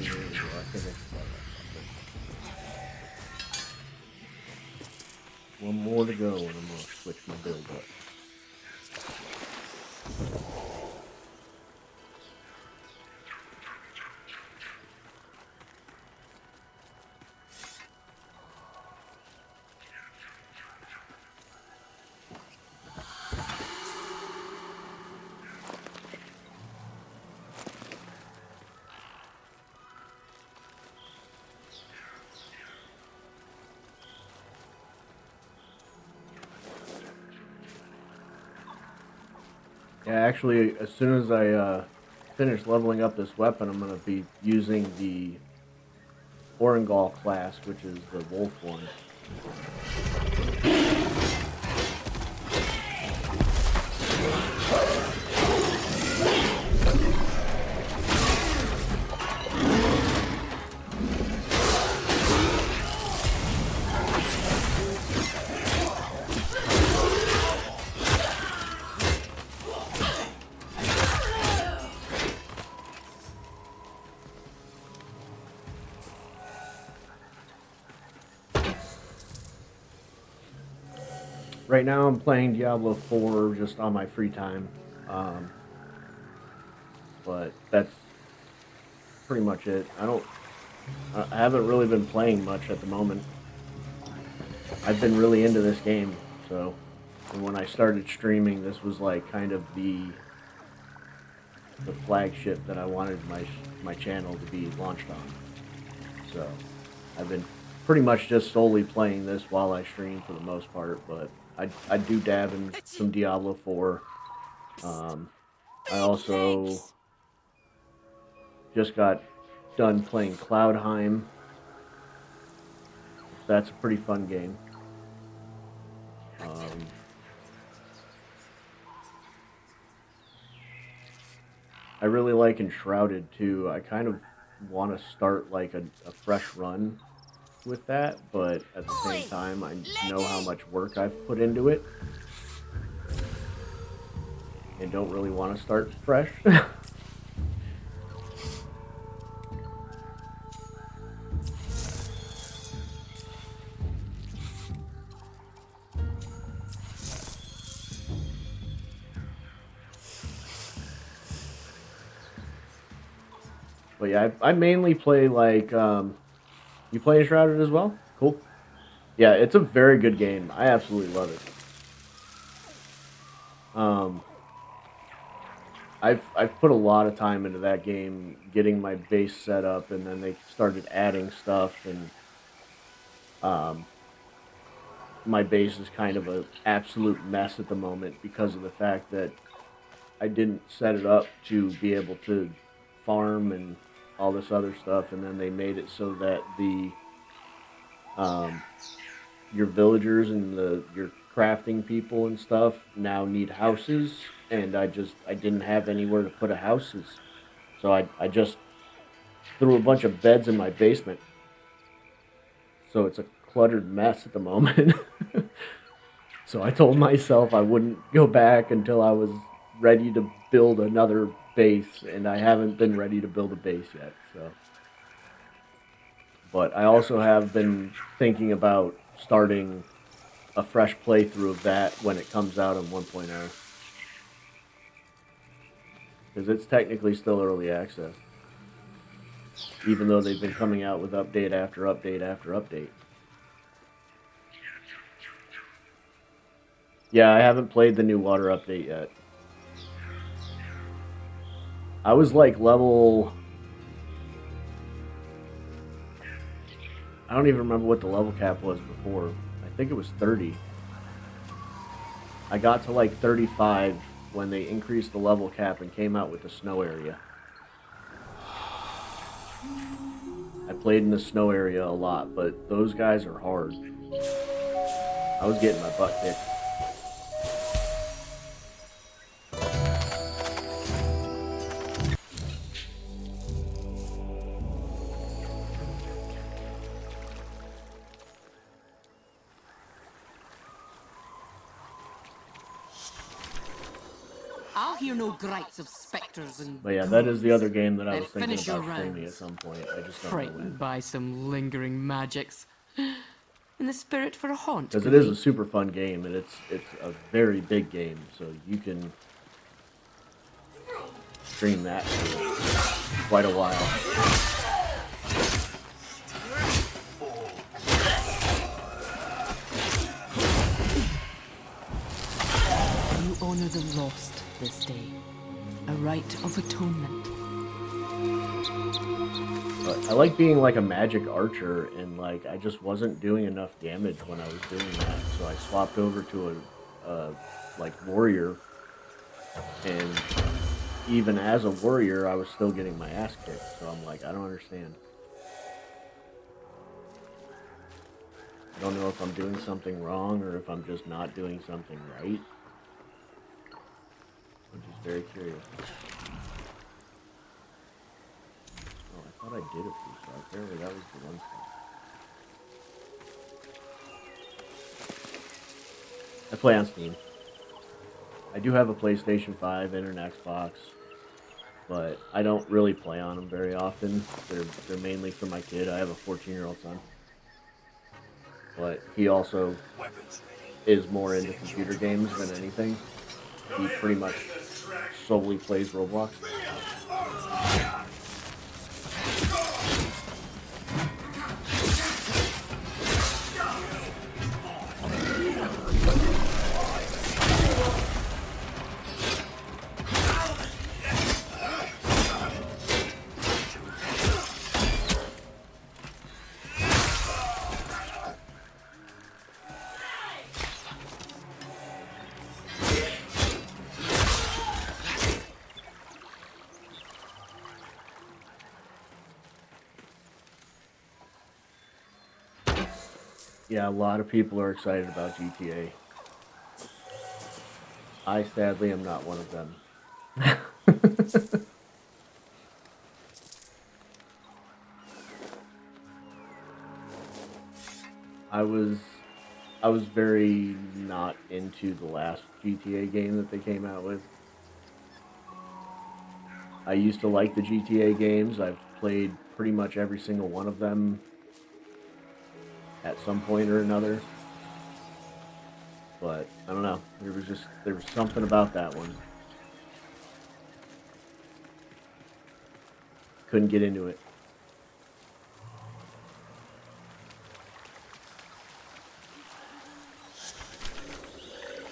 15 years ago. I think I saw that. One more to go, and I'm gonna switch my build up. Yeah, actually, as soon as I finish leveling up this weapon, I'm going to be using the Orangol class, which is the wolf one. Right now I'm playing Diablo 4 just on my free time, but that's pretty much it. I haven't really been playing much at the moment. I've been really into this game, so, and when I started streaming, this was like kind of the flagship that I wanted my channel to be launched on. So I've been pretty much just solely playing this while I stream for the most part, but I do dab in some Diablo 4. I also just got done playing Cloudheim. That's a pretty fun game. I really like Enshrouded too. I kind of want to start like a fresh run with that, but at the same time, I know how much work I've put into it and don't really want to start fresh. But yeah, I mainly play like, you play Enshrouded as well? Cool. Yeah, it's a very good game. I absolutely love it. I've put a lot of time into that game, getting my base set up, and then they started adding stuff, and my base is kind of an absolute mess at the moment because of the fact that I didn't set it up to be able to farm and all this other stuff, and then they made it so that the your villagers and your crafting people and stuff now need houses, and I didn't have anywhere to put houses, so I just threw a bunch of beds in my basement, so it's a cluttered mess at the moment. So I told myself I wouldn't go back until I was ready to build another base, and I haven't been ready to build a base yet. So, but I also have been thinking about starting a fresh playthrough of that when it comes out in 1.0, because it's technically still early access, even though they've been coming out with update after update after update. Yeah, I haven't played the new water update yet. I was like level... I don't even remember what the level cap was before. I think it was 30. I got to like 35 when they increased the level cap and came out with the snow area. I played in the snow area a lot, but those guys are hard. I was getting my butt kicked. I'll hear no gripes of specters and But yeah, that is the ghouls. other game that I Now was thinking finish your about streaming at rounds. some point. I just don't know when. Frightened by some lingering magics. In the spirit for a haunt. Because it is a super fun game, and it's a very big game, so you can stream that for quite a while. You honor the lost this day. A rite of atonement. But I like being like a magic archer, and like I just wasn't doing enough damage when I was doing that, so I swapped over to a like warrior, and even as a warrior, I was still getting my ass kicked. So I'm like, I don't understand. I don't know if I'm doing something wrong or if I'm just not doing something right. I'm just very curious. Oh, I thought I did a few, so apparently that was the one thing. I play on Steam. I do have a PlayStation 5 and an Xbox, but I don't really play on them very often. They're mainly for my kid. I have a 14-year-old son. But he also is more into computer games than anything. He pretty much solely plays Roblox. Yeah, a lot of people are excited about GTA. I sadly am not one of them. I was very not into the last GTA game that they came out with. I used to like the GTA games. I've played pretty much every single one of them at some point or another. But I don't know. There was something about that one. Couldn't get into it.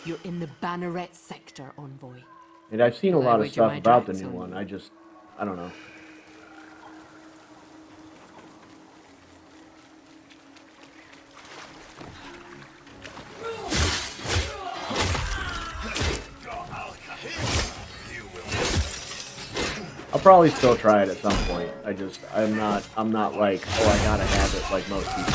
You're in the Banneret sector, Envoy. And I've seen a lot of wager stuff my about the tracks new on one. you. I don't know. I'll probably still try it at some point. I'm not like, oh, I gotta have it like most people.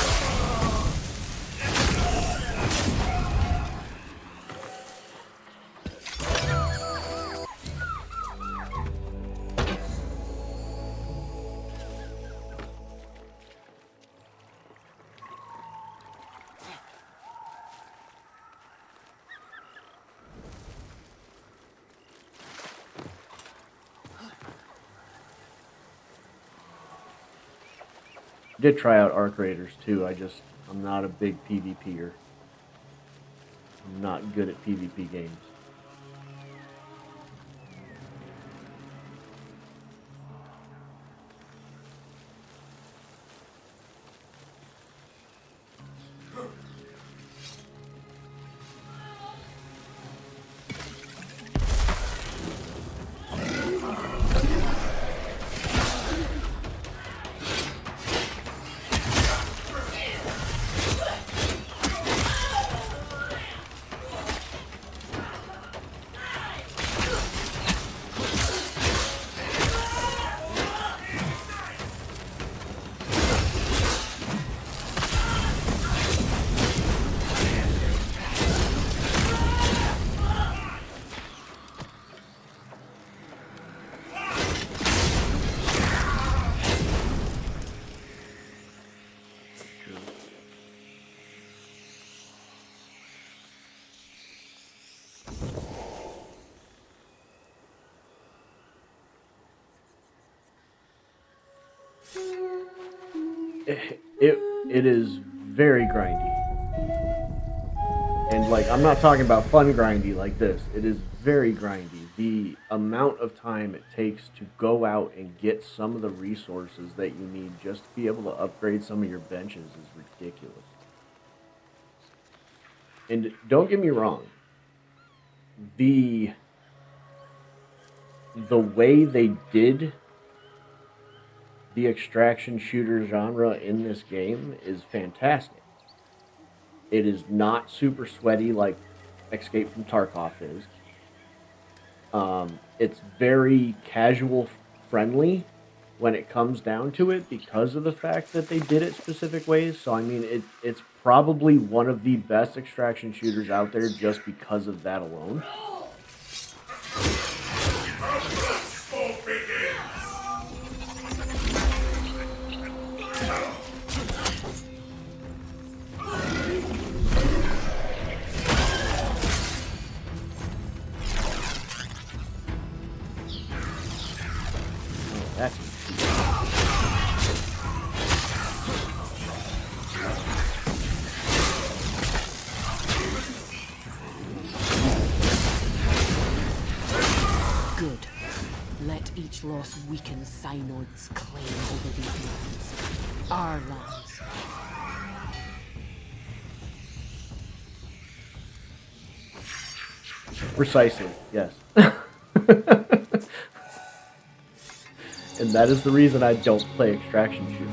Did try out Arc Raiders too. I'm not a big PvPer. I'm not good at PvP games. it is very grindy. And like, I'm not talking about fun grindy like this. It is very grindy. The amount of time it takes to go out and get some of the resources that you need just to be able to upgrade some of your benches is ridiculous. And don't get me wrong, the way they did the extraction shooter genre in this game is fantastic. It is not super sweaty like Escape from Tarkov is. It's very casual friendly when it comes down to it because of the fact that they did it specific ways. So I mean, it's probably one of the best extraction shooters out there just because of that alone. That's Good. Let each loss weaken Synod's claim over these lands. Our lands. precisely, yes. And that is the reason I don't play extraction shooters.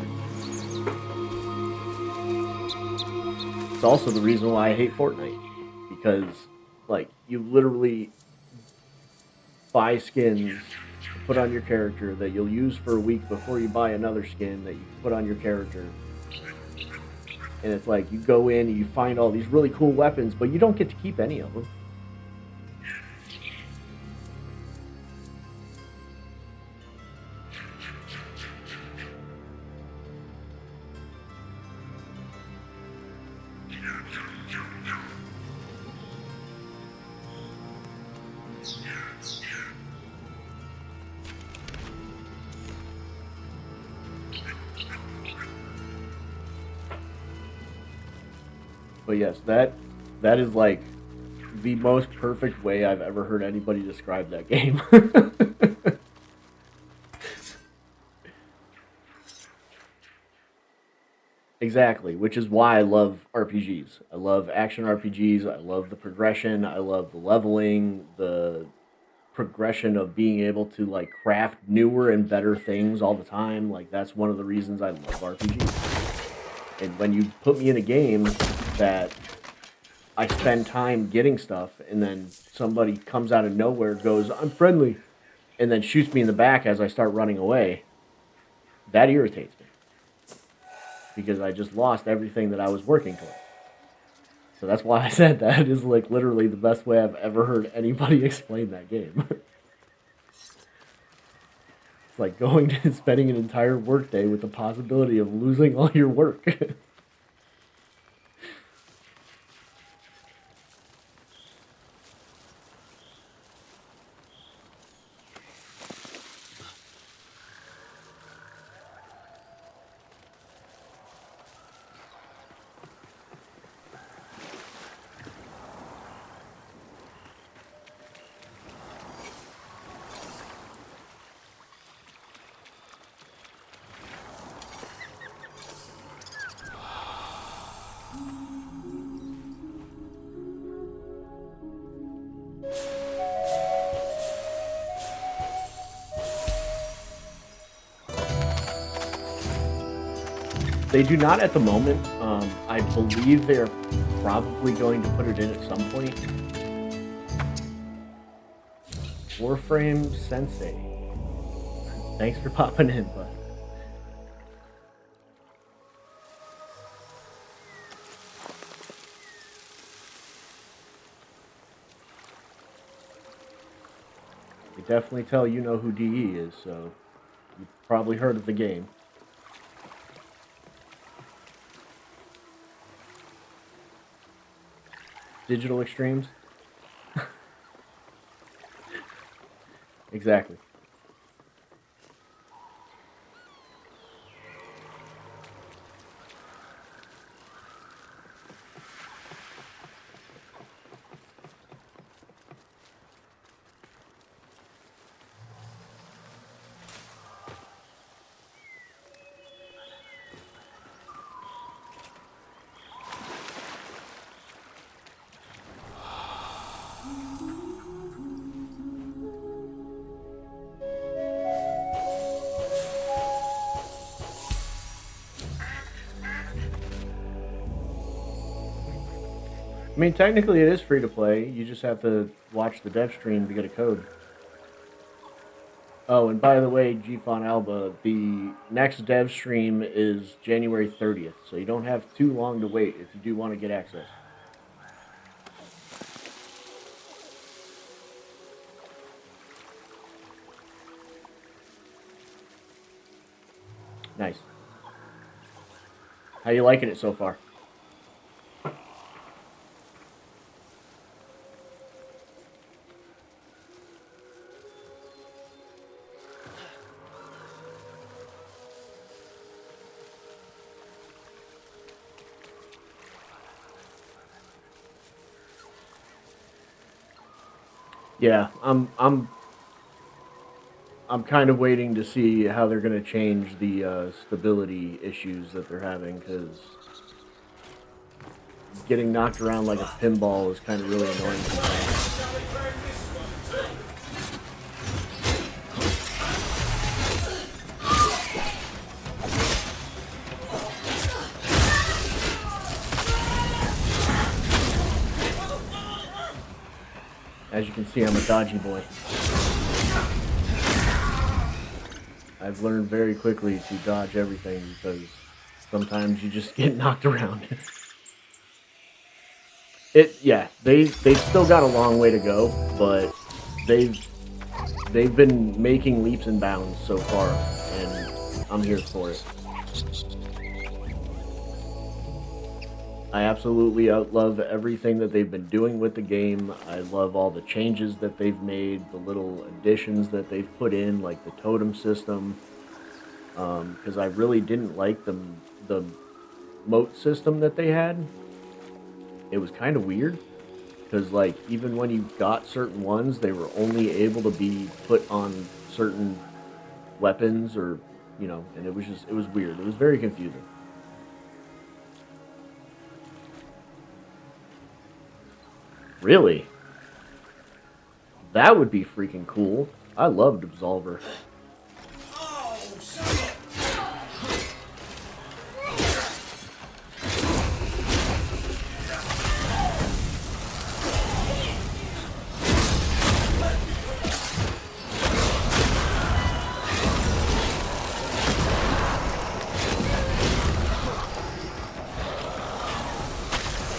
It's also the reason why I hate Fortnite. Because, like, you literally buy skins to put on your character that you'll use for a week before you buy another skin that you can put on your character. And it's like, you go in and you find all these really cool weapons, but you don't get to keep any of them. But yes, that is like the most perfect way I've ever heard anybody describe that game. Exactly, which is why I love RPGs. I love action RPGs. I love the progression. I love the leveling, the progression of being able to like craft newer and better things all the time. Like that's one of the reasons I love RPGs. And when you put me in a game that I spend time getting stuff and then somebody comes out of nowhere, goes, "I'm friendly," and then shoots me in the back as I start running away, that irritates me. Because I just lost everything that I was working towards. So that's why I said that is like literally the best way I've ever heard anybody explain that game. It's like going and spending an entire workday with the possibility of losing all your work. They do not at the moment. I believe they are probably going to put it in at some point. Warframe Sensei. Thanks for popping in, bud. You definitely tell you know who DE is, so you've probably heard of the game. Digital Extremes? Exactly. I mean, technically it is free to play. You just have to watch the dev stream to get a code. Oh, and by the way, GFon Alba, the next dev stream is January 30th, so you don't have too long to wait if you do want to get access. Nice. How you liking it so far? Yeah, I'm kind of waiting to see how they're going to change the stability issues that they're having, because getting knocked around like a pinball is kind of really annoying sometimes. As you can see, I'm a dodgy boy. I've learned very quickly to dodge everything because sometimes you just get knocked around. Yeah, they've still got a long way to go, but they've been making leaps and bounds so far, and I'm here for it. I absolutely love everything that they've been doing with the game. I love all the changes that they've made, the little additions that they've put in, like the totem system. Because I really didn't like the moat system that they had. It was kind of weird. Because, like, even when you got certain ones, they were only able to be put on certain weapons, or, you know, and it was weird. It was very confusing. Really? That would be freaking cool. I loved Absolver.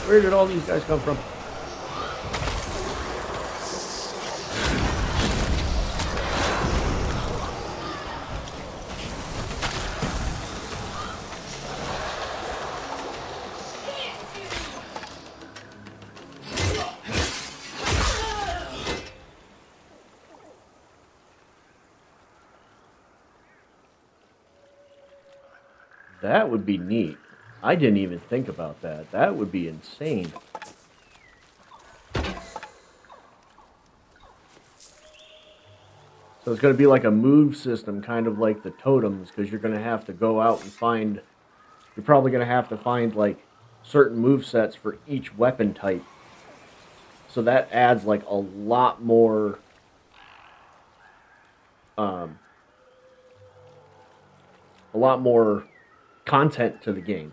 Where did all these guys come from? That would be neat. I didn't even think about that. That would be insane. So it's going to be like a move system, kind of like the totems, because you're going to have to go out and find... You're probably going to have to find, like, certain move sets for each weapon type. So that adds, like, a lot more... a lot more content to the game.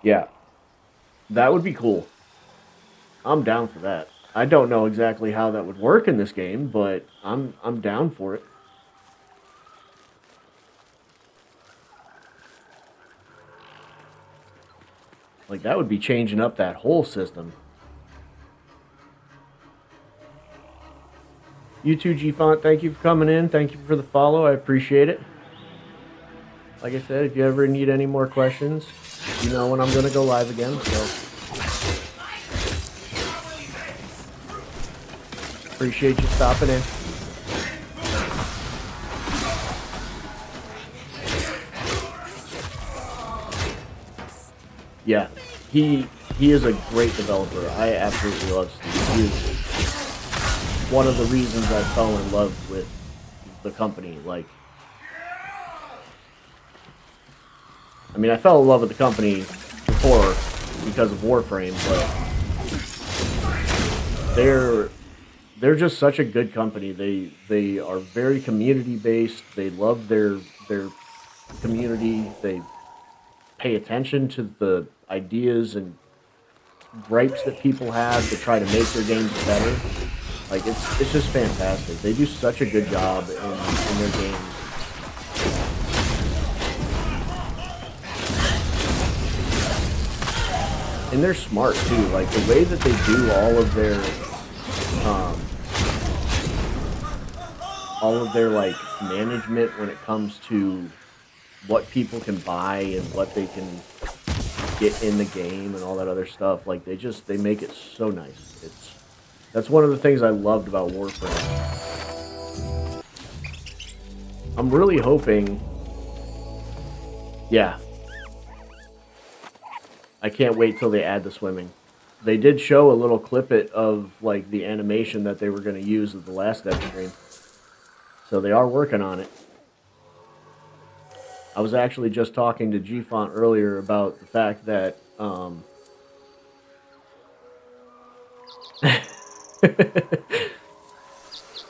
Yeah. That would be cool. I'm down for that. I don't know exactly how that would work in this game, but I'm down for it. Like, that would be changing up that whole system. You too, G-Font, thank you for coming in. Thank you for the follow. I appreciate it. Like I said, if you ever need any more questions, you know when I'm going to go live again, so... Appreciate you stopping in. Yeah, he is a great developer. I absolutely love Steve. He is one of the reasons I fell in love with the company. Like, I mean, I fell in love with the company before because of Warframe, but they're just such a good company. They are very community based. They love their community. pay attention to the ideas and gripes that people have to try to make their games better. Like, it's just fantastic. They do such a good job in their games. And they're smart too. Like, the way that they do all of their like management when it comes to what people can buy and what they can get in the game and all that other stuff. Like, they make it so nice. That's one of the things I loved about Warframe. I'm really hoping, yeah. I can't wait till they add the swimming. They did show a little clip of like the animation that they were going to use at the last dev stream. So they are working on it. I was actually just talking to G-Font earlier about the fact that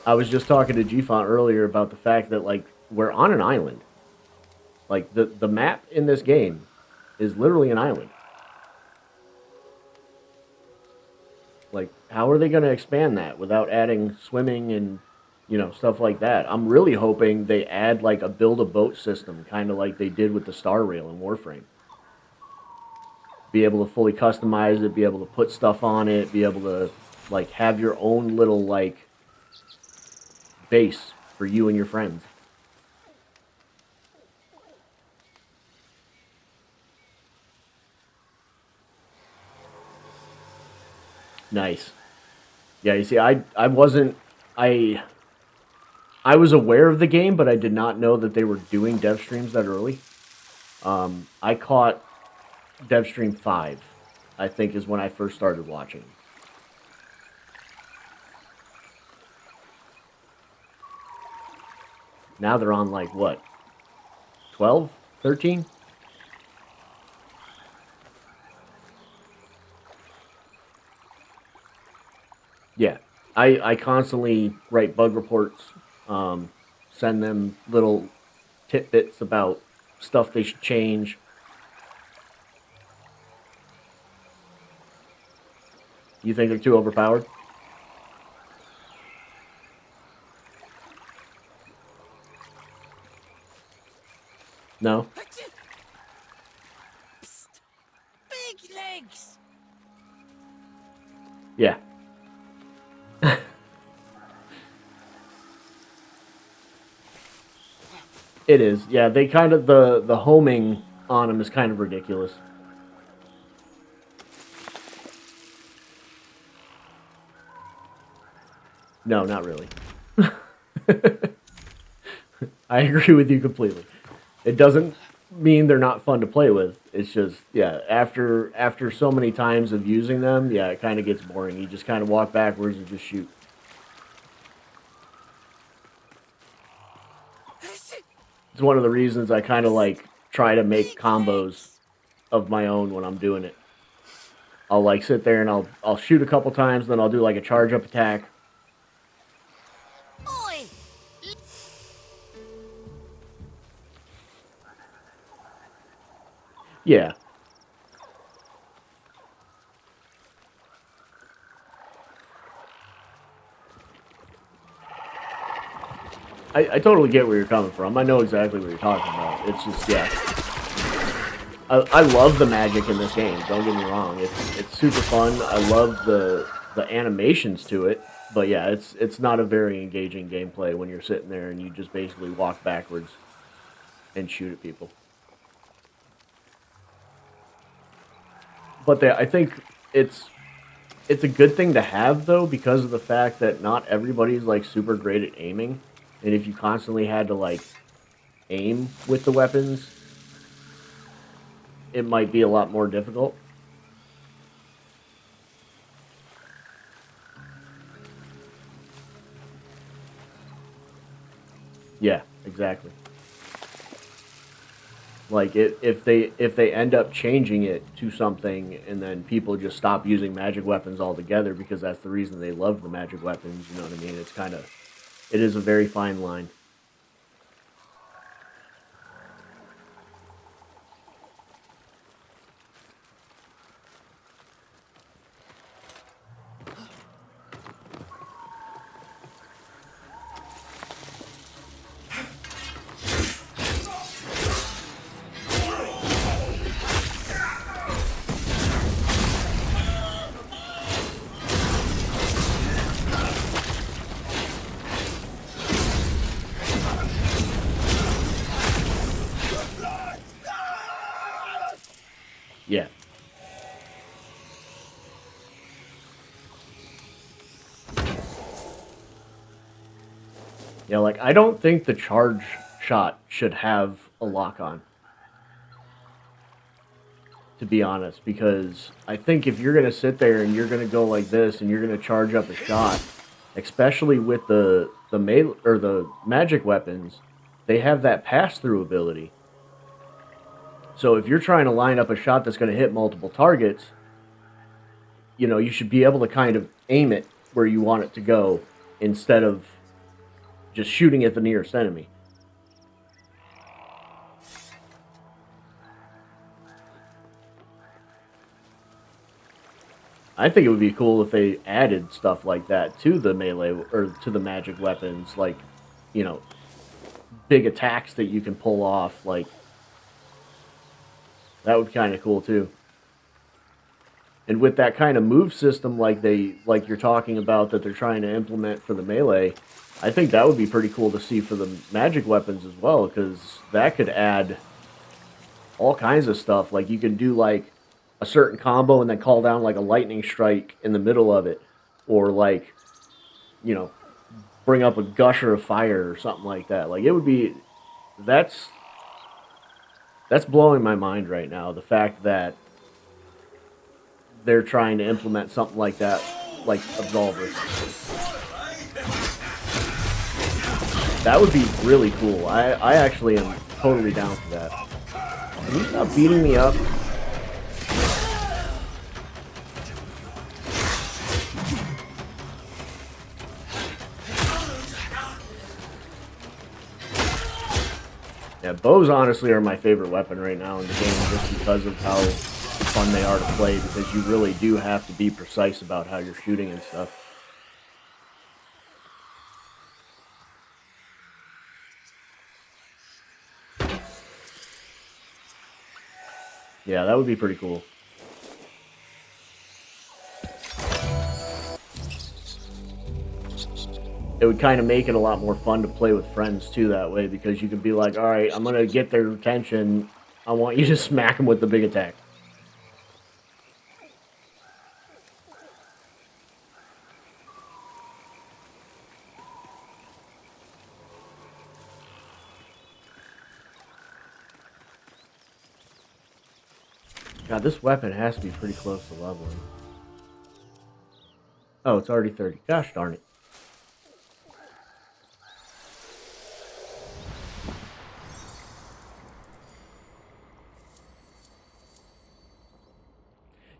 I was just talking to G-Font earlier about the fact that like we're on an island. Like the map in this game is literally an island. Like, how are they going to expand that without adding swimming and, you know, stuff like that? I'm really hoping they add, like, a build-a-boat system, kind of like they did with the Star Rail in Warframe. Be able to fully customize it, be able to put stuff on it, be able to, like, have your own little, like, base for you and your friends. Nice. Yeah, you see, I wasn't... I was aware of the game, but I did not know that they were doing dev streams that early. I caught dev stream 5, I think, is when I first started watching. Now they're on, like, what? 12? 13? Yeah. I constantly write bug reports, send them little tidbits about stuff they should change. You think they're too overpowered? No? Big legs! Yeah. It is. Yeah, they kind of, the homing on them is kind of ridiculous. No, not really. I agree with you completely. It doesn't mean they're not fun to play with. It's just, yeah, after so many times of using them, yeah, it kind of gets boring. You just kind of walk backwards and just shoot. It's one of the reasons I kind of like try to make combos of my own when I'm doing it. I'll like sit there and I'll shoot a couple times, then I'll do like a charge up attack. Oi! Yeah. I totally get where you're coming from. I know exactly what you're talking about. It's just, yeah. I love the magic in this game. Don't get me wrong. It's super fun. I love the animations to it. But yeah, it's not a very engaging gameplay when you're sitting there and you just basically walk backwards and shoot at people. But I think it's a good thing to have though, because of the fact that not everybody's like super great at aiming, and if you constantly had to like aim with the weapons, it might be a lot more difficult. Yeah, exactly. Like if they end up changing it to something and then people just stop using magic weapons altogether because that's the reason they love the magic weapons, you know what I mean? It's kind of, it is a very fine line. Yeah. Yeah, like, I don't think the charge shot should have a lock-on, to be honest, because I think if you're gonna sit there and you're gonna go like this and you're gonna charge up a shot, especially with the melee or the magic weapons, they have that pass-through ability. So if you're trying to line up a shot that's gonna hit multiple targets, you know, you should be able to kind of aim it where you want it to go instead of just shooting at the nearest enemy. I think it would be cool if they added stuff like that to the melee or to the magic weapons, like, you know, big attacks that you can pull off. Like, that would be kind of cool too. And with that kind of move system, like you're talking about that they're trying to implement for the melee, I think that would be pretty cool to see for the magic weapons as well, because that could add all kinds of stuff. Like you can do like a certain combo and then call down like a lightning strike in the middle of it, or like, you know, bring up a gusher of fire or something like that. Like it would be that's that's blowing my mind right now. The fact that they're trying to implement something like that, like Absolver. That would be really cool. I actually am totally down for that. Can you stop beating me up? Yeah, bows honestly are my favorite weapon right now in the game just because of how fun they are to play, because you really do have to be precise about how you're shooting and stuff. Yeah, that would be pretty cool. It would kind of make it a lot more fun to play with friends too that way, because you could be like, all right, I'm going to get their attention. I want you to smack them with the big attack. God, this weapon has to be pretty close to leveling. Oh, it's already 30. Gosh darn it.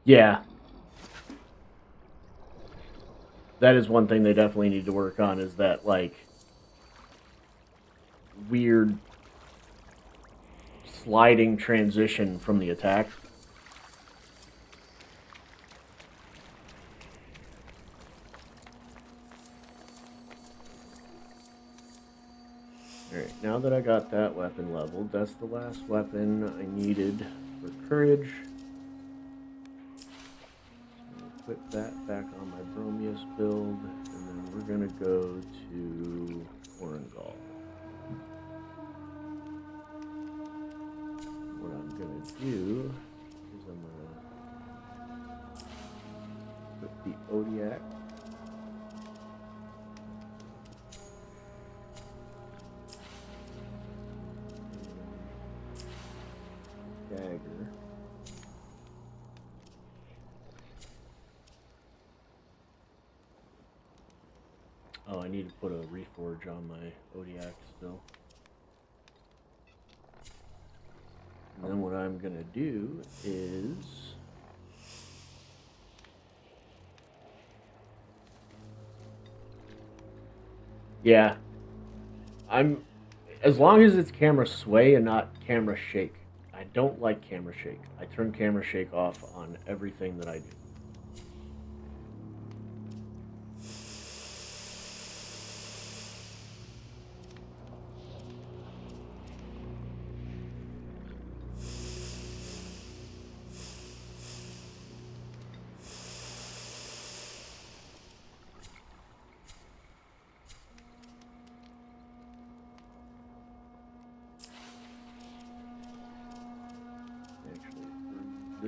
Yeah. That is one thing they definitely need to work on, is that, like, weird sliding transition from the attack. Alright, now that I got that weapon leveled, that's the last weapon I needed for courage. Equip that back on my Bromius build, and then we're gonna go to Orangol. What I'm gonna do is I'm gonna put the Odiac. Dagger. Oh, I need to put a reforge on my Odiac still. And then what I'm gonna do is yeah, I'm as long as it's camera sway and not camera shake. I don't like camera shake. I turn camera shake off on everything that I do.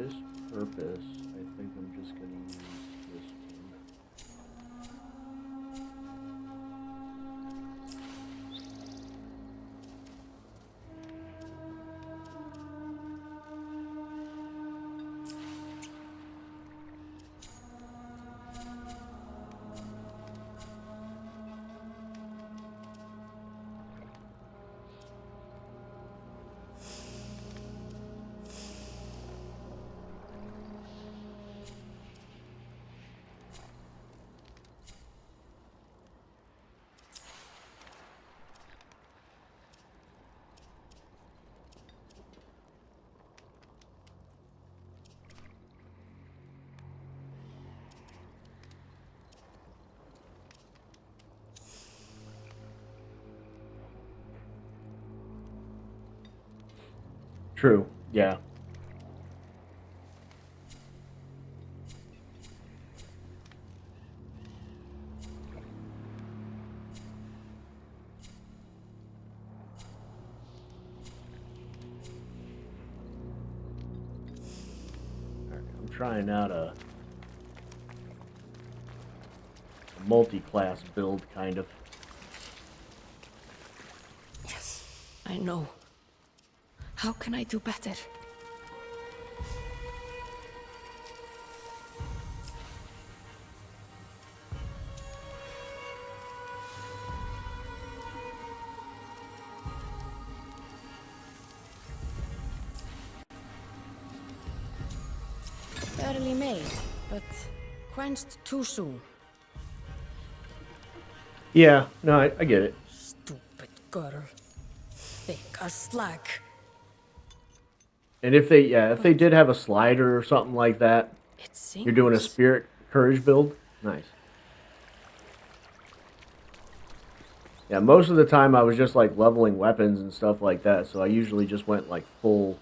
this purpose, I think I'm just going to use this one. True, yeah. Alright, I'm trying out a multi-class build, kind of. Yes, I know. How can I do better? Barely made, but quenched too soon. Yeah, no, I get it. Stupid girl. Thick as slag. And if they did have a slider or something like that, It seems. you're doing a spirit courage build, nice. Yeah, most of the time I was just like leveling weapons and stuff like that, so I usually just went like full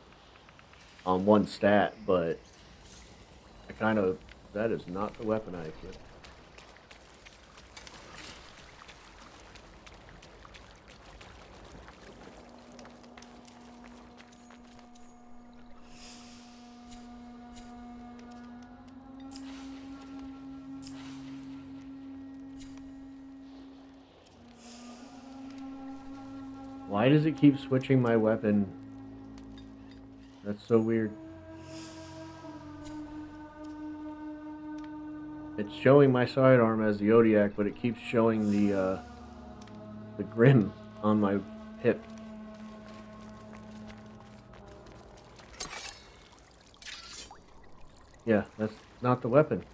on one stat, but I kind of, that is not the weapon I equipped. Why does it keep switching my weapon? That's so weird. It's showing my sidearm as the Odiak, but it keeps showing the Grim on my hip. Yeah, that's not the weapon.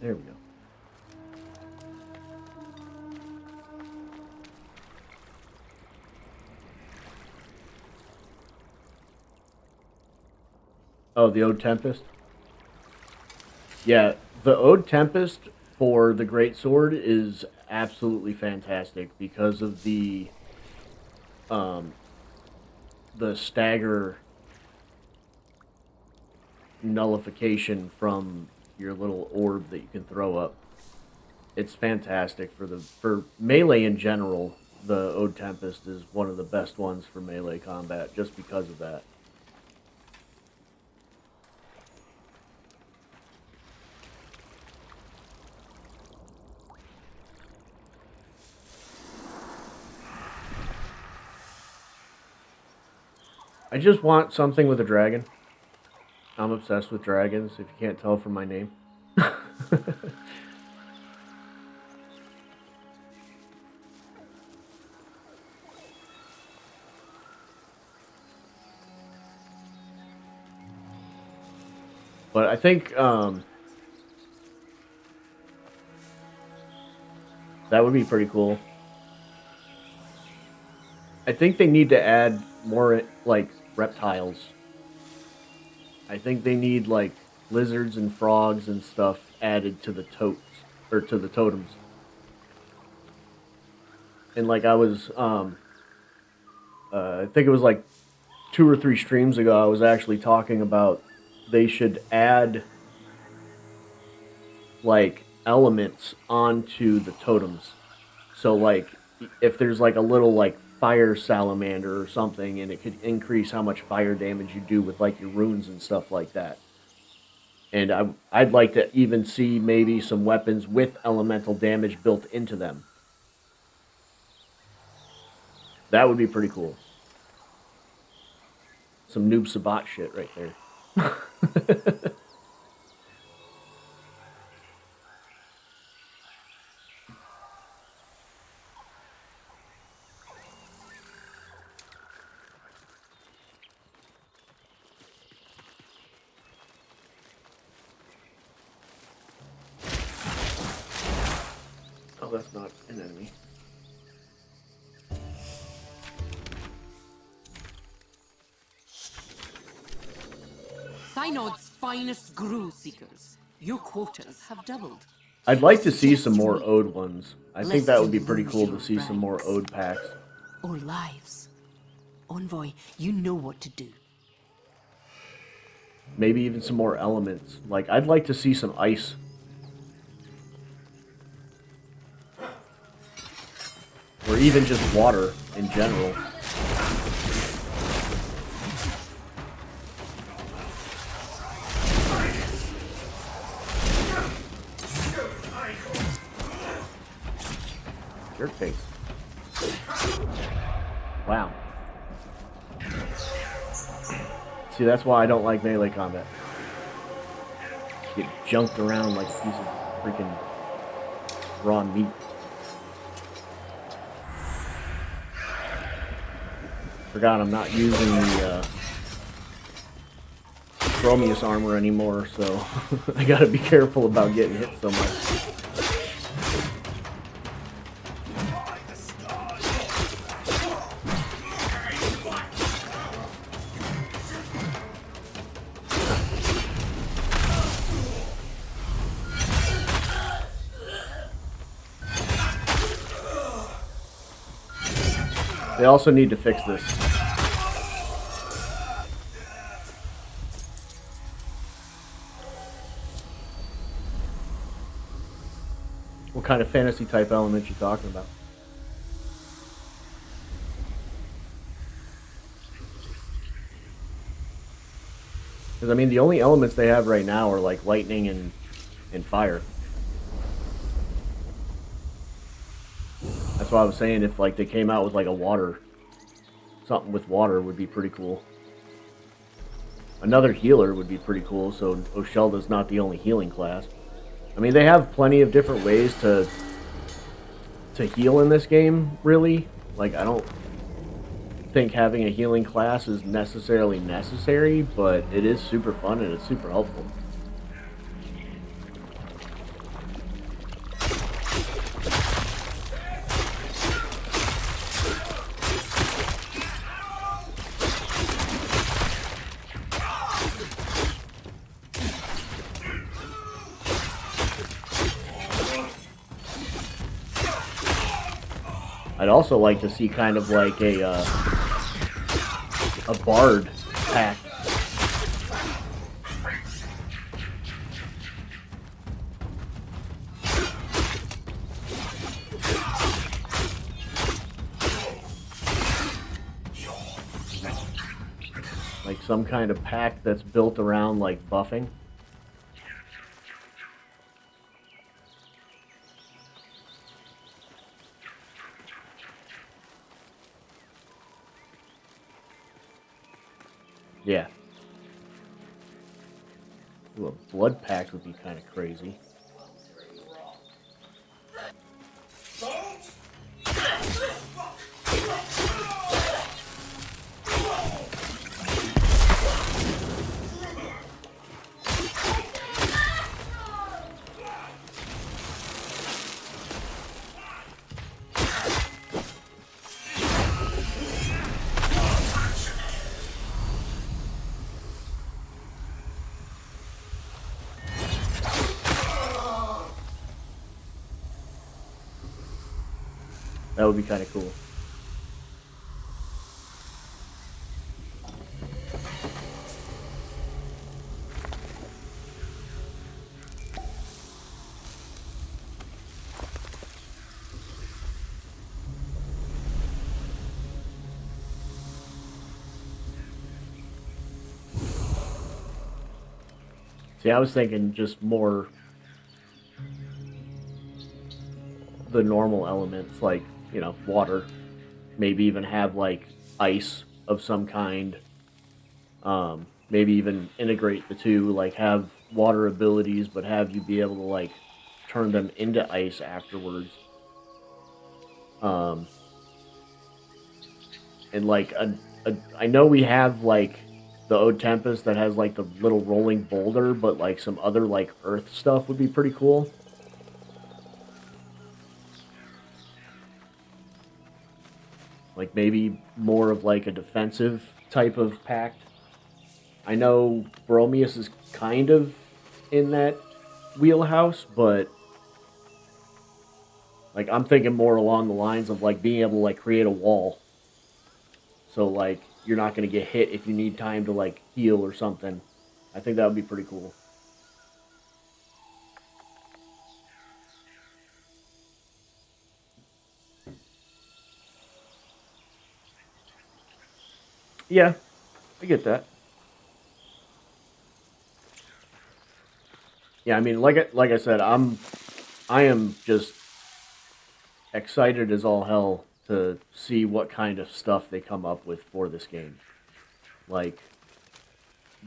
There we go. Oh, the Ode Tempest? Yeah, the Ode Tempest for the Great Sword is absolutely fantastic because of the stagger nullification from your little orb that you can throw up. It's fantastic for melee in general. The Ode Tempest is one of the best ones for melee combat just because of that. I just want something with a dragon. I'm obsessed with dragons, if you can't tell from my name. But I think that would be pretty cool. I think they need to add more, like, reptiles. I think they need, like, lizards and frogs and stuff added to the totes, or to the totems. And, like, I was, I think it was, like, 2 or 3 streams ago, I was actually talking about they should add like elements onto the totems. So like if there's like a little like fire salamander or something, and it could increase how much fire damage you do with like your runes and stuff like that. And I'd like to even see maybe some weapons with elemental damage built into them. That would be pretty cool. Some Noob Sabat shit right there. Oh, that's not an enemy. Synod's finest Gru Seekers. Your quotas have doubled. I'd like to see some Suggest more you Ode ones. I think lest that you would be pretty lose cool your to see some more ranks. Ode packs. Or lives. Envoy, you know what to do. Maybe even some more elements. Like, I'd like to see some ice. Or even just water in general. Jerk face. Wow. See, that's why I don't like melee combat. Get junked around like a piece of freaking raw meat. Forgot I'm not using the Chromius armor anymore, so I gotta be careful about getting hit so much. They also need to fix this. What kind of fantasy type element you talking about? Because I mean, the only elements they have right now are like lightning and fire. That's why I was saying if like they came out with like a water, something with water would be pretty cool. Another healer would be pretty cool, so Oshelda's not the only healing class. I mean, they have plenty of different ways to heal in this game, really. Like, I don't think having a healing class is necessarily necessary, but it is super fun and it's super helpful. I'd also like to see kind of like a bard pack. Like some kind of pack that's built around like buffing. Yeah. Ooh, a blood pact would be kind of crazy. That would be kind of cool. See, I was thinking just more the normal elements, like, you know, water. Maybe even have, like, ice of some kind. Maybe even integrate the two, like, have water abilities, but have you be able to, like, turn them into ice afterwards. Um, and, like, I know we have, like, the Ode Tempest that has, like, the little rolling boulder, but, like, some other, like, earth stuff would be pretty cool. Like, maybe more of, like, a defensive type of pact. I know Bromius is kind of in that wheelhouse, but, like, I'm thinking more along the lines of, like, being able to, like, create a wall. So, like, you're not going to get hit if you need time to, like, heal or something. I think that would be pretty cool. Yeah, I get that. Yeah, I mean, like I said, I am just excited as all hell to see what kind of stuff they come up with for this game. Like,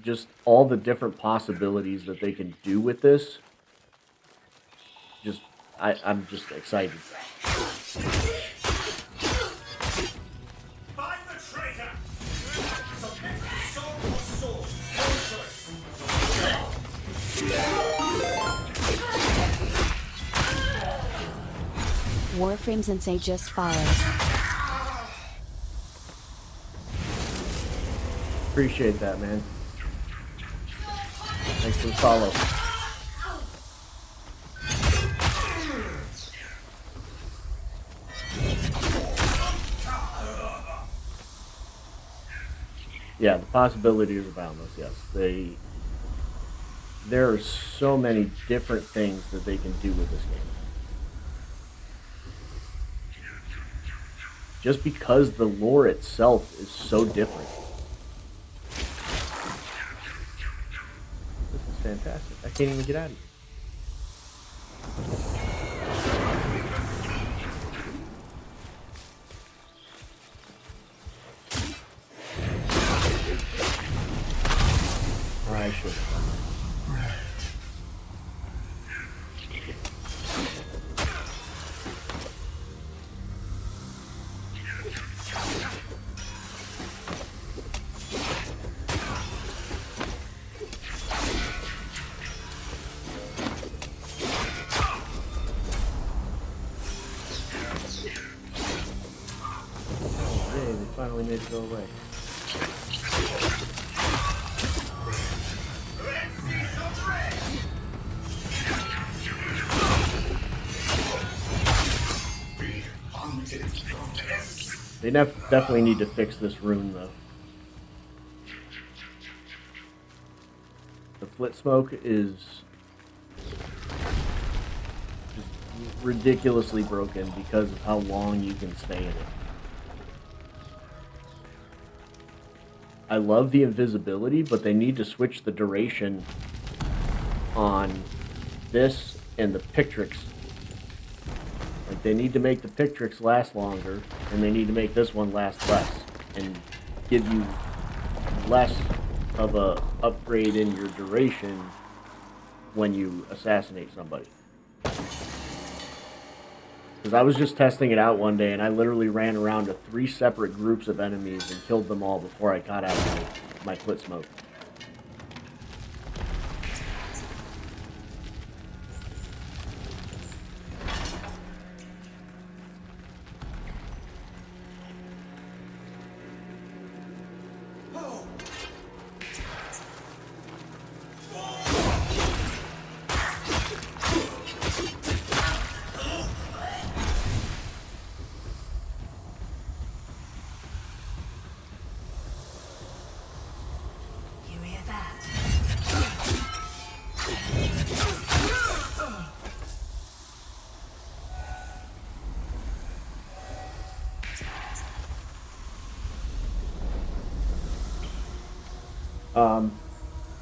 just all the different possibilities that they can do with this. Just, I'm just excited. Find the traitor! Submit soul for soul. Warframe Sensei just followed. Appreciate that, man. Thanks for the follow. Yeah, the possibilities are boundless. Yes, there are so many different things that they can do with this game. Just because the lore itself is so different. This is fantastic. I can't even get out of here. I should have done that. Yay, they finally made it go away. They definitely need to fix this rune, though. The flit smoke is just ridiculously broken because of how long you can stay in it. I love the invisibility, but they need to switch the duration on this and the Pictrix. Like, they need to make the Pictrix last longer, and they need to make this one last less, and give you less of a upgrade in your duration when you assassinate somebody. Because I was just testing it out one day, and I literally ran around to 3 separate groups of enemies and killed them all before I got out of my flit smoke.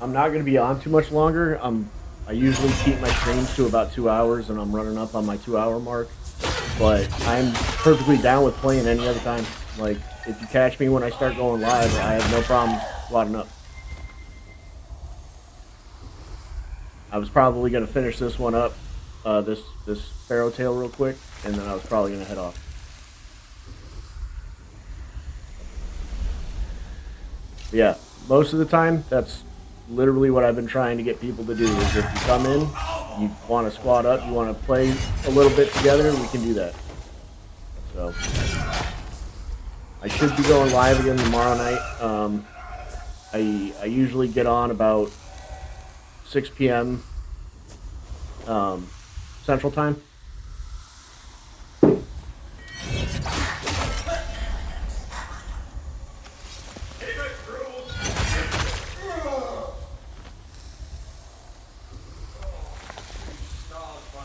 I'm not going to be on too much longer. I usually keep my streams to about 2 hours, and I'm running up on my 2 hour mark. But I'm perfectly down with playing any other time. Like, if you catch me when I start going live, I have no problem squatting up. I was probably going to finish this one up, this Sparrow Tail real quick, and then I was probably going to head off. But yeah, most of the time, that's literally what I've been trying to get people to do, is if you come in, you want to squat up, you want to play a little bit together, we can do that. So, I should be going live again tomorrow night. I usually get on about 6 p.m. Central Time.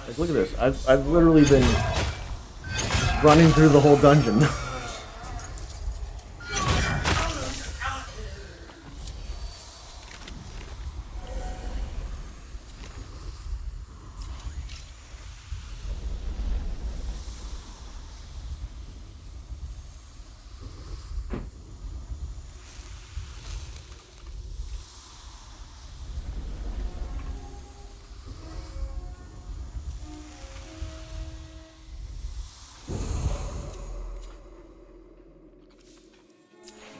Like, look at this. I've literally been running through the whole dungeon.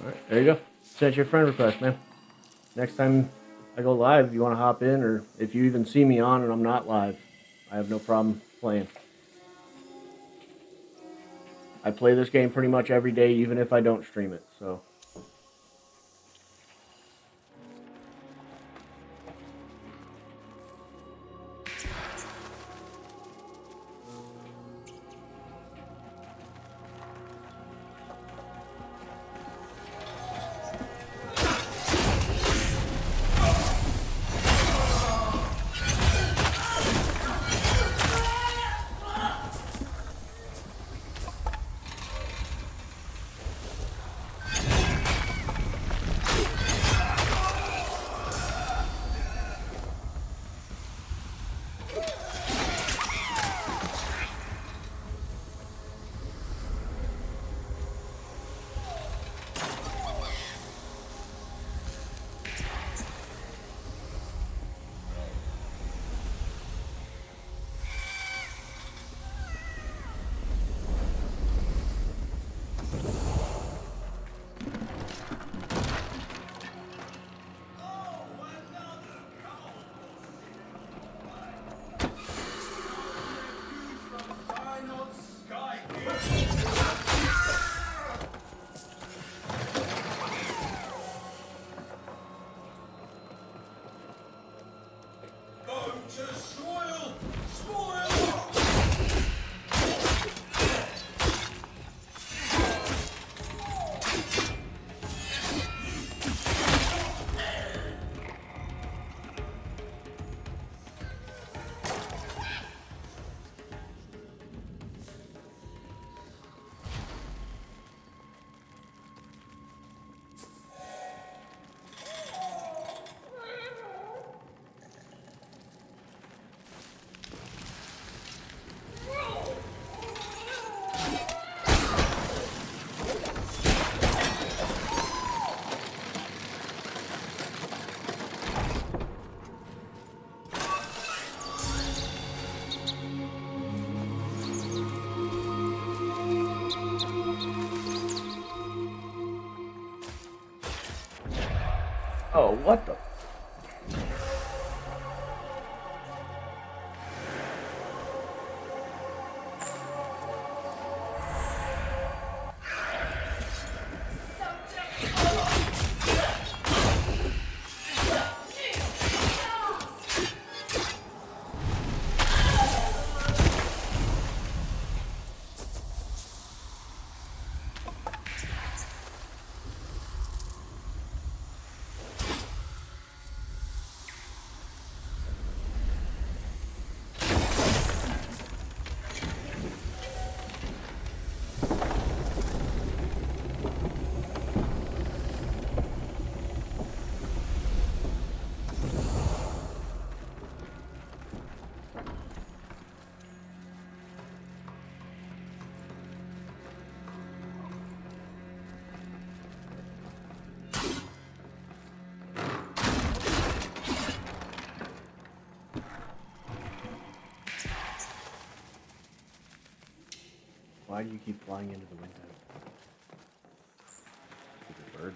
Alright, there you go. Sent your friend request, man. Next time I go live, you want to hop in, or if you even see me on and I'm not live, I have no problem playing. I play this game pretty much every day, even if I don't stream it, so. Oh, what the? Why do you keep flying into the window? Stupid bird.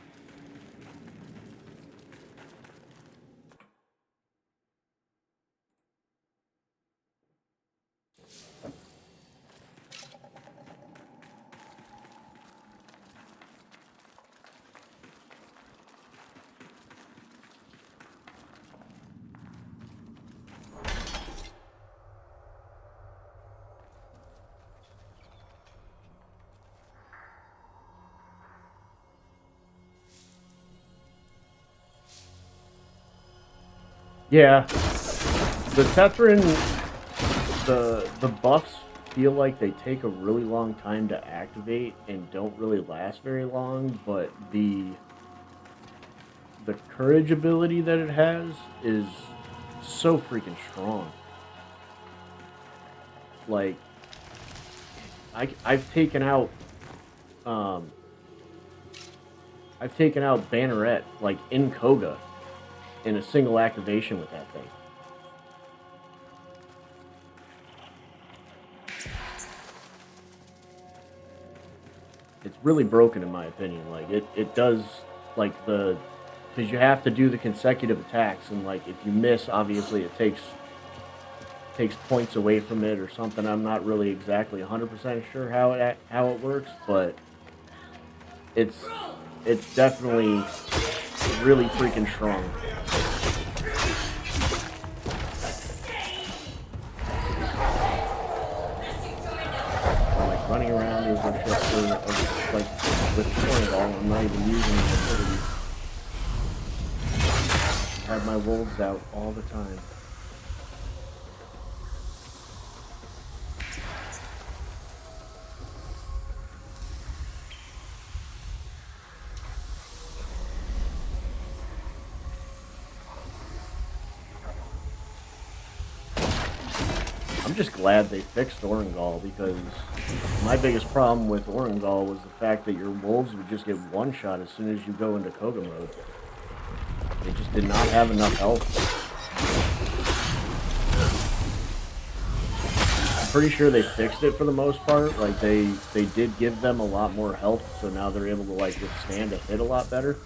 Yeah, the Tetran, the buffs feel like they take a really long time to activate and don't really last very long, but the courage ability that it has is so freaking strong. Like, I've taken out Banneret like in Koga in a single activation with that thing. It's really broken in my opinion. Like it does like because you have to do the consecutive attacks, and like if you miss, obviously it takes points away from it or something. I'm not really exactly 100% sure how it works, but it's definitely really freaking strong. I'm like running around is just like with Tornadol, I'm not even using the ability. I have my wolves out all the time. I'm just glad they fixed Orangol, because my biggest problem with Orangol was the fact that your wolves would just get one shot as soon as you go into Koga mode. They just did not have enough health. I'm pretty sure they fixed it for the most part. Like they did give them a lot more health, so now they're able to like withstand a hit a lot better.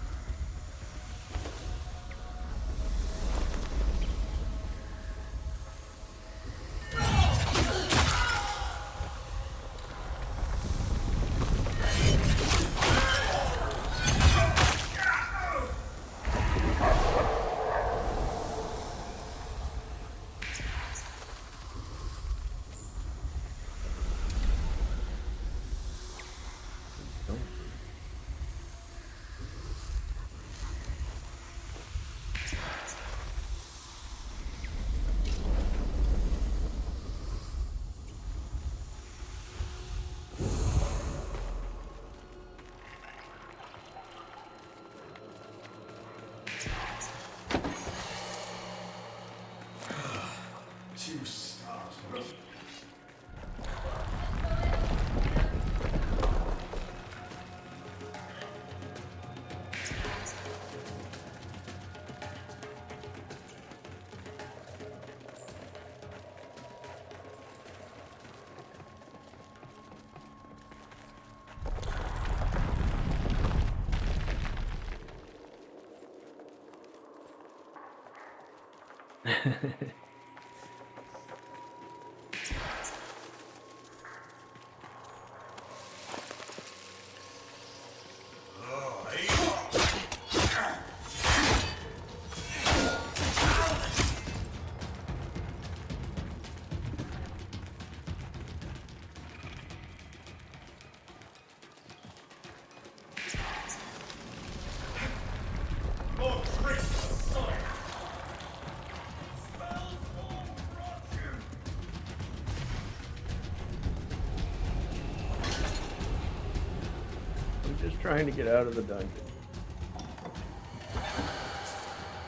Just trying to get out of the dungeon.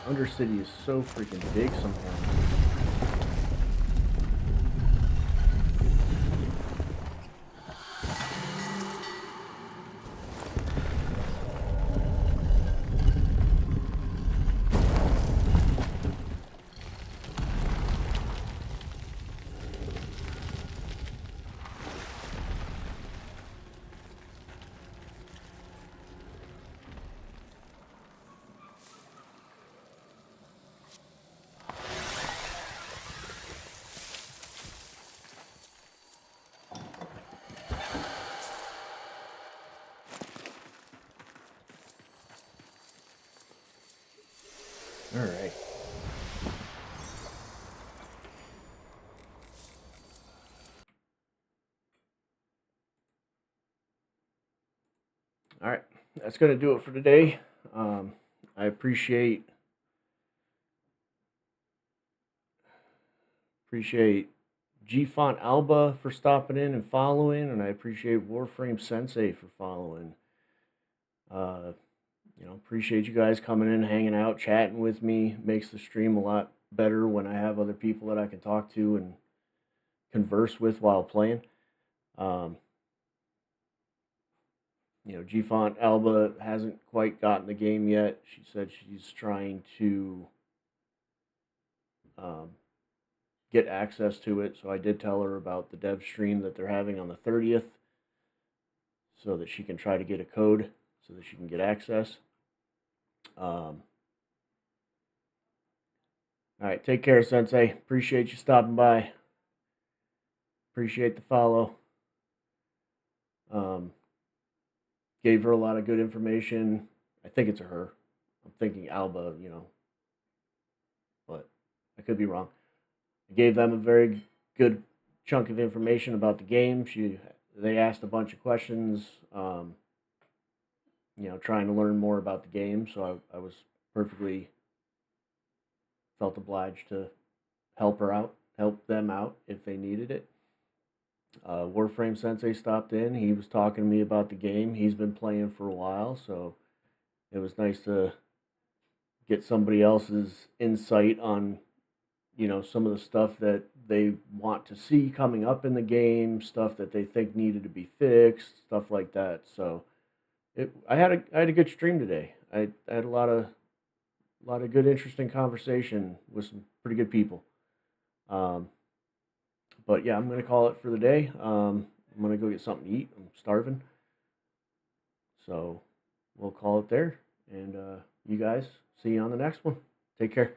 Undercity is so freaking big sometimes. All right, that's going to do it for today. I appreciate G-Font Alba for stopping in and following, and I appreciate Warframe Sensei for following. Appreciate you guys coming in, hanging out, chatting with me. Makes the stream a lot better when I have other people that I can talk to and converse with while playing. G-Font Alba hasn't quite gotten the game yet. She said she's trying to get access to it, so I did tell her about the dev stream that they're having on the 30th so that she can try to get a code so that she can get access. All right, take care, Sensei. Appreciate you stopping by. Appreciate the follow. Gave her a lot of good information. I think it's a her. I'm thinking Alba, but I could be wrong. I gave them a very good chunk of information about the game. They asked a bunch of questions, trying to learn more about the game. So I was felt obliged to help them out if they needed it. Warframe Sensei stopped in. He was talking to me about the game. He's been playing for a while, so it was nice to get somebody else's insight on, some of the stuff that they want to see coming up in the game, stuff that they think needed to be fixed, stuff like that. So I had a good stream today. I had a lot of good, interesting conversation with some pretty good people. But yeah, I'm going to call it for the day. I'm going to go get something to eat. I'm starving. So we'll call it there. And you guys, see you on the next one. Take care.